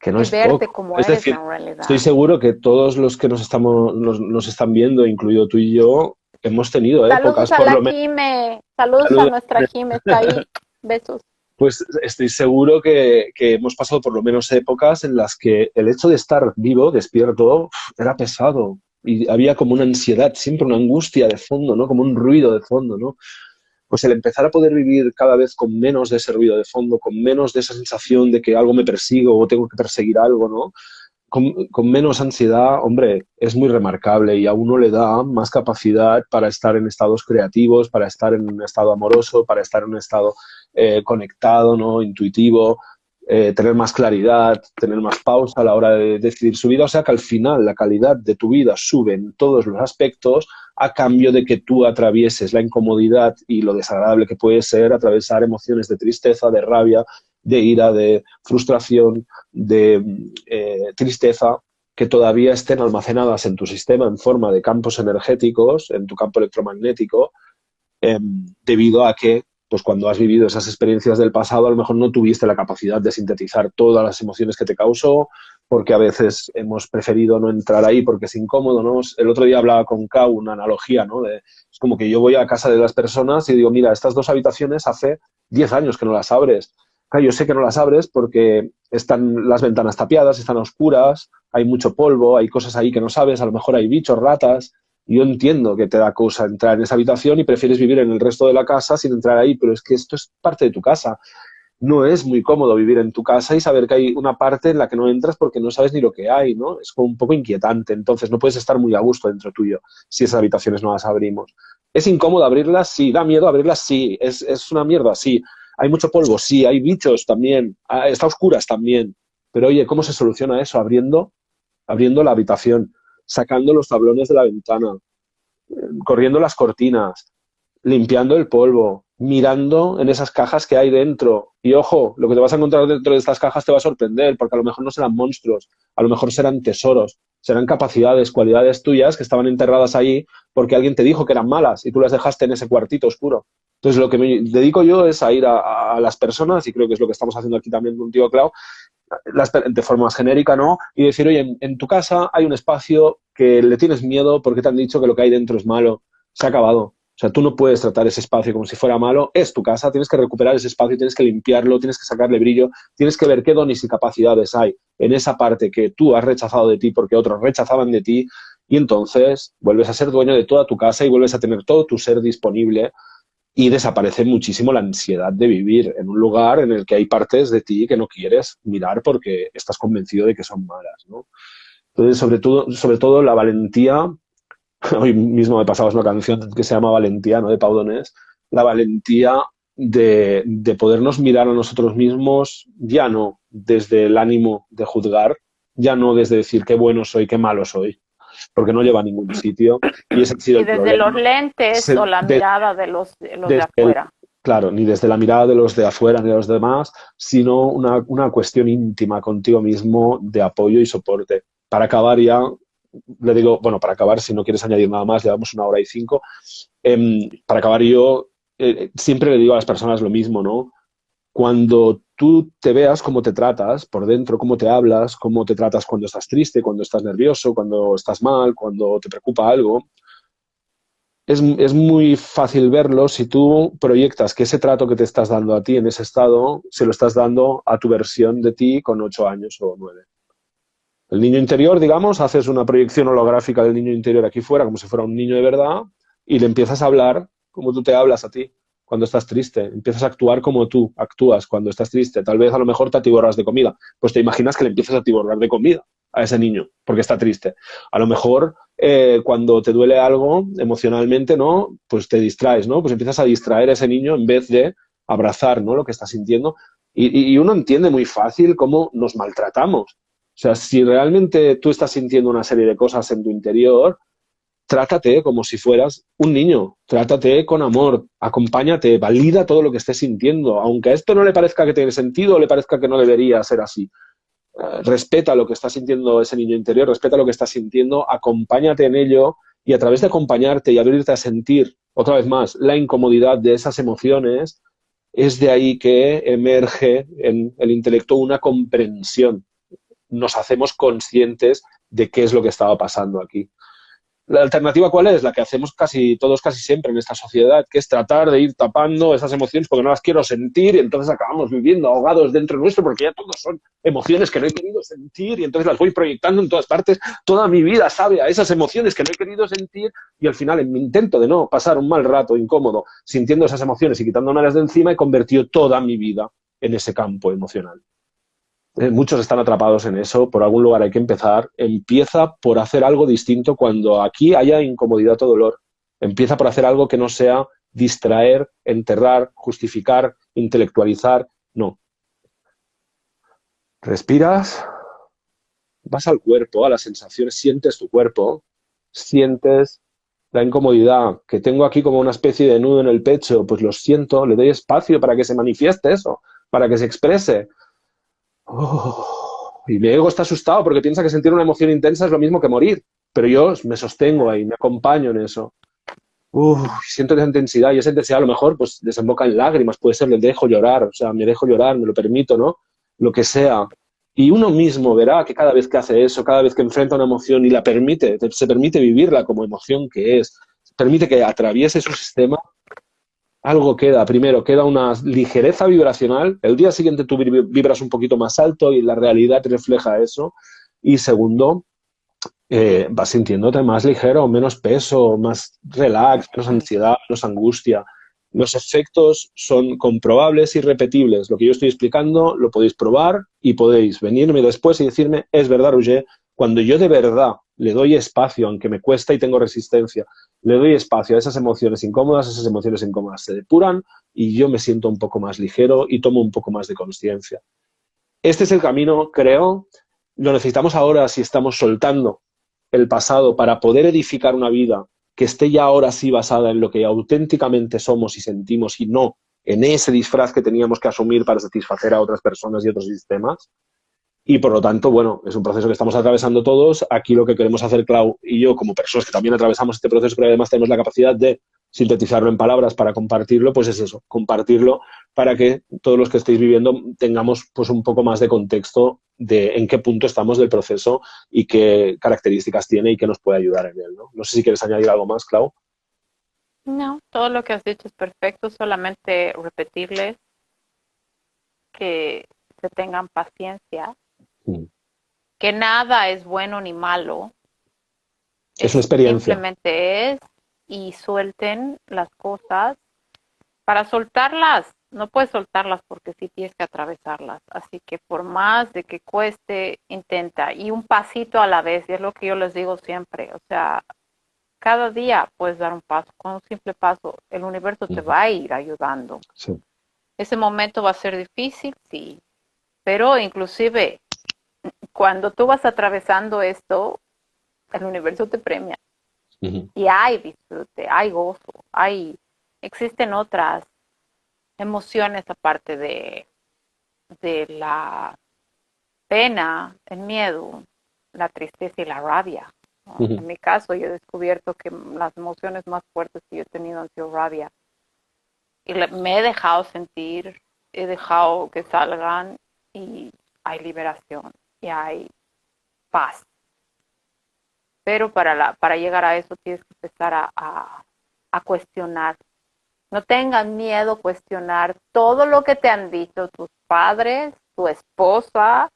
que no Y es verte poco. como Es eres decir, en estoy realidad. seguro que todos los que nos están viendo, incluido tú y yo, hemos tenido épocas, Saludos a por la lo menos. Jime, saludos a Saludos. nuestra Jime, está ahí. Besos. Pues estoy seguro que hemos pasado por lo menos épocas en las que el hecho de estar vivo, despierto, era pesado y había como una ansiedad, siempre una angustia de fondo, ¿no? Como un ruido de fondo, ¿no? Pues el empezar a poder vivir cada vez con menos de ese ruido de fondo, con menos de esa sensación de que algo me persigue o tengo que perseguir algo, ¿no? Con menos ansiedad, hombre, es muy remarcable y a uno le da más capacidad para estar en estados creativos, para estar en un estado amoroso, para estar en un estado conectado, ¿no? Intuitivo, tener más claridad, tener más pausa a la hora de decidir su vida. O sea que al final la calidad de tu vida sube en todos los aspectos a cambio de que tú atravieses la incomodidad y lo desagradable que puede ser atravesar emociones de tristeza, de rabia, de ira, de frustración, de tristeza, que todavía estén almacenadas en tu sistema en forma de campos energéticos, en tu campo electromagnético, debido a que pues cuando has vivido esas experiencias del pasado, a lo mejor no tuviste la capacidad de sintetizar todas las emociones que te causó, porque a veces hemos preferido no entrar ahí porque es incómodo, ¿no? El otro día hablaba con Kau una analogía, ¿no? Es como que yo voy a casa de las personas y digo, mira, estas dos habitaciones hace 10 años que no las abres. Claro, yo sé que no las abres porque están las ventanas tapiadas, están oscuras, hay mucho polvo, hay cosas ahí que no sabes, a lo mejor hay bichos, ratas. Yo entiendo que te da cosa entrar en esa habitación y prefieres vivir en el resto de la casa sin entrar ahí, pero es que esto es parte de tu casa. No es muy cómodo vivir en tu casa y saber que hay una parte en la que no entras porque no sabes ni lo que hay, ¿no? Es como un poco inquietante. Entonces no puedes estar muy a gusto dentro tuyo si esas habitaciones no las abrimos. ¿Es incómodo abrirlas? Sí. ¿Da miedo abrirlas? Sí. ¿Es una mierda? Sí. ¿Hay mucho polvo? Sí. ¿Hay bichos? También. ¿Está a oscuras? También. Pero oye, ¿cómo se soluciona eso? Abriendo la habitación, sacando los tablones de la ventana, corriendo las cortinas, limpiando el polvo, mirando en esas cajas que hay dentro. Y ojo, lo que te vas a encontrar dentro de estas cajas te va a sorprender, porque a lo mejor no serán monstruos, a lo mejor serán tesoros, serán capacidades, cualidades tuyas que estaban enterradas ahí porque alguien te dijo que eran malas y tú las dejaste en ese cuartito oscuro. Entonces, lo que me dedico yo es a ir a las personas, y creo que es lo que estamos haciendo aquí también contigo, Clau, de forma más genérica, ¿no? Y decir, oye, en tu casa hay un espacio que le tienes miedo porque te han dicho que lo que hay dentro es malo. Se ha acabado. O sea, tú no puedes tratar ese espacio como si fuera malo. Es tu casa, tienes que recuperar ese espacio, tienes que limpiarlo, tienes que sacarle brillo, tienes que ver qué dones y capacidades hay en esa parte que tú has rechazado de ti porque otros rechazaban de ti, y entonces vuelves a ser dueño de toda tu casa y vuelves a tener todo tu ser disponible y desaparece muchísimo la ansiedad de vivir en un lugar en el que hay partes de ti que no quieres mirar porque estás convencido de que son malas, ¿no? Entonces, sobre todo la valentía, hoy mismo me pasabas una canción que se llama Valentía, ¿no? De Pau Donés, la valentía de podernos mirar a nosotros mismos, ya no desde el ánimo de juzgar, ya no desde decir qué bueno soy, qué malo soy, porque no lleva a ningún sitio, y ese ha sido Y el desde los problema. lentes o la mirada de Desde el, afuera. claro, ni desde la mirada de los de afuera ni de los demás, sino una cuestión íntima contigo mismo de apoyo y soporte. Para acabar ya, le digo, bueno, para acabar, si no quieres añadir nada más, llevamos 1 hora y 5. Para acabar yo, siempre le digo a las personas lo mismo, ¿no? Cuando tú te veas cómo te tratas por dentro, cómo te hablas, cómo te tratas cuando estás triste, cuando estás nervioso, cuando estás mal, cuando te preocupa algo, es muy fácil verlo si tú proyectas que ese trato que te estás dando a ti en ese estado, se lo estás dando a tu versión de ti con 8 años o 9. El niño interior, digamos, haces una proyección holográfica del niño interior aquí fuera, como si fuera un niño de verdad, y le empiezas a hablar como tú te hablas a ti cuando estás triste. Empiezas a actuar como tú actúas cuando estás triste. Tal vez a lo mejor te atiborras de comida. Pues te imaginas que le empiezas a atiborrar de comida a ese niño porque está triste. A lo mejor cuando te duele algo emocionalmente, ¿no? Pues te distraes, ¿no? Pues empiezas a distraer a ese niño en vez de abrazar, ¿no? Lo que está sintiendo. Y uno entiende muy fácil cómo nos maltratamos. O sea, si realmente tú estás sintiendo una serie de cosas en tu interior, trátate como si fueras un niño, trátate con amor, acompáñate, valida todo lo que estés sintiendo, aunque a esto no le parezca que tiene sentido o le parezca que no debería ser así. Respeta lo que está sintiendo ese niño interior, respeta lo que está sintiendo, acompáñate en ello y a través de acompañarte y abrirte a sentir, otra vez más, la incomodidad de esas emociones, es de ahí que emerge en el intelecto una comprensión. Nos hacemos conscientes de qué es lo que estaba pasando aquí. La alternativa, ¿cuál es? La que hacemos casi siempre en esta sociedad, que es tratar de ir tapando esas emociones porque no las quiero sentir y entonces acabamos viviendo ahogados dentro nuestro porque ya todos son emociones que no he querido sentir y entonces las voy proyectando en todas partes. Toda mi vida sabe a esas emociones que no he querido sentir y al final en mi intento de no pasar un mal rato incómodo sintiendo esas emociones y quitándomelas de encima he convertido toda mi vida en ese campo emocional. Muchos están atrapados en eso, por algún lugar hay que empezar. Empieza por hacer algo distinto cuando aquí haya incomodidad o dolor. Empieza por hacer algo que no sea distraer, enterrar, justificar, intelectualizar. No. Respiras, vas al cuerpo, a las sensaciones, sientes tu cuerpo, sientes la incomodidad, que tengo aquí como una especie de nudo en el pecho, pues lo siento, le doy espacio para que se manifieste eso, para que se exprese. Y mi ego está asustado porque piensa que sentir una emoción intensa es lo mismo que morir. Pero yo me sostengo ahí, me acompaño en eso. Siento esa intensidad y esa intensidad a lo mejor pues desemboca en lágrimas, puede ser, le dejo llorar, o sea, me dejo llorar, me lo permito, ¿no? Lo que sea. Y uno mismo verá que cada vez que hace eso, cada vez que enfrenta una emoción y la permite, se permite vivirla como emoción que es, permite que atraviese su sistema, algo queda. Primero, queda una ligereza vibracional. El día siguiente tú vibras un poquito más alto y la realidad refleja eso. Y segundo, vas sintiéndote más ligero, menos peso, más relax, menos ansiedad, menos angustia. Los efectos son comprobables y repetibles. Lo que yo estoy explicando lo podéis probar y podéis venirme después y decirme, es verdad, Roger, cuando yo de verdad le doy espacio, aunque me cuesta y tengo resistencia, le doy espacio a esas emociones incómodas se depuran y yo me siento un poco más ligero y tomo un poco más de conciencia. Este es el camino, creo, lo necesitamos ahora si estamos soltando el pasado para poder edificar una vida que esté ya ahora sí basada en lo que auténticamente somos y sentimos y no en ese disfraz que teníamos que asumir para satisfacer a otras personas y otros sistemas. Y por lo tanto, bueno, es un proceso que estamos atravesando todos. Aquí lo que queremos hacer, Clau y yo, como personas que también atravesamos este proceso, pero además tenemos la capacidad de sintetizarlo en palabras para compartirlo, pues es eso, compartirlo para que todos los que estéis viviendo tengamos pues un poco más de contexto de en qué punto estamos del proceso y qué características tiene y qué nos puede ayudar en él, ¿no? No sé si quieres añadir algo más, Clau. No, todo lo que has dicho es perfecto, solamente repetirles que se tengan paciencia, Mm. que nada es bueno ni malo, Es una experiencia. simplemente es y suelten las cosas para soltarlas, no puedes soltarlas porque sí tienes que atravesarlas. Así que por más de que cueste, intenta. Y un pasito a la vez, y es lo que yo les digo siempre. O sea, cada día puedes dar un paso. Con un simple paso, el universo te va a ir ayudando. Sí. Ese momento va a ser difícil, sí. Pero inclusive, cuando tú vas atravesando esto, el universo te premia. Y hay disfrute, hay gozo, existen otras emociones aparte de la pena, el miedo, la tristeza y la rabia, ¿no? En mi caso, yo he descubierto que las emociones más fuertes que yo he tenido han sido rabia. Y me he dejado sentir, he dejado que salgan y hay liberación y hay paz. Pero para llegar a eso tienes que empezar a cuestionar. No tengas miedo a cuestionar todo lo que te han dicho tus padres, tu esposa,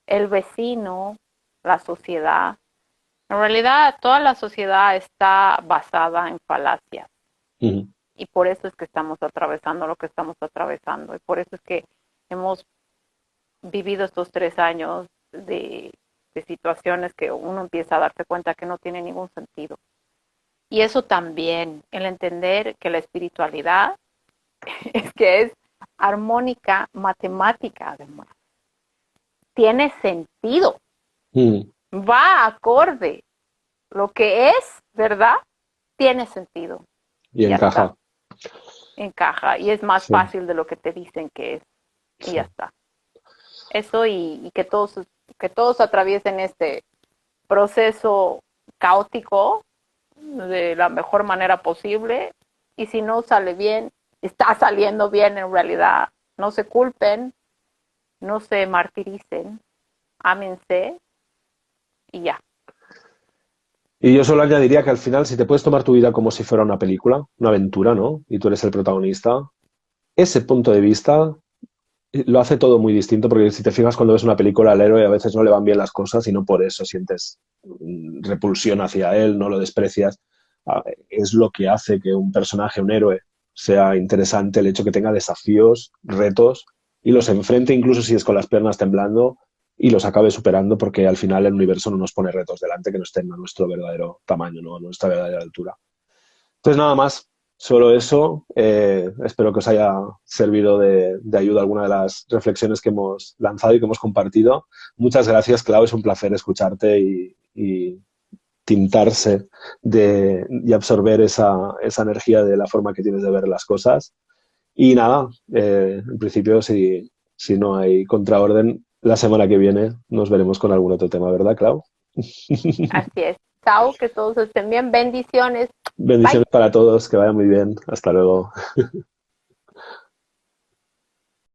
el vecino, la sociedad. En realidad, toda la sociedad está basada en falacias. Y por eso es que estamos atravesando lo que estamos atravesando. Y por eso es que hemos vivido estos 3 años de situaciones que uno empieza a darse cuenta que no tiene ningún sentido. Y eso también, el entender que la espiritualidad es armónica, matemática además. Tiene sentido. Va acorde. Lo que es, ¿verdad? Tiene sentido. Y encaja. Encaja. Y es más fácil de lo que te dicen que es. Y ya está. Eso y que todos atraviesen este proceso caótico de la mejor manera posible, y si no sale bien, está saliendo bien en realidad. No se culpen, no se martiricen, ámense y ya. Y yo solo añadiría que al final, si te puedes tomar tu vida como si fuera una película, una aventura, ¿no? Y tú eres el protagonista, ese punto de vista lo hace todo muy distinto, porque si te fijas cuando ves una película, al héroe a veces no le van bien las cosas y no por eso sientes repulsión hacia él, no lo desprecias. Es lo que hace que un personaje, un héroe, sea interesante, el hecho que tenga desafíos, retos, y los enfrente incluso si es con las piernas temblando y los acabe superando, porque al final el universo no nos pone retos delante que no estén a nuestro verdadero tamaño, ¿no? A nuestra verdadera altura. Entonces nada más. Solo eso, espero que os haya servido de ayuda alguna de las reflexiones que hemos lanzado y que hemos compartido. Muchas gracias, Clau, es un placer escucharte y tintarse y absorber esa energía de la forma que tienes de ver las cosas. Y nada, en principio, si no hay contraorden, la semana que viene nos veremos con algún otro tema, ¿verdad, Clau? Así es. Chao, que todos estén bien. Bendiciones. Bendiciones Bye. para todos, que vaya muy bien. Hasta luego.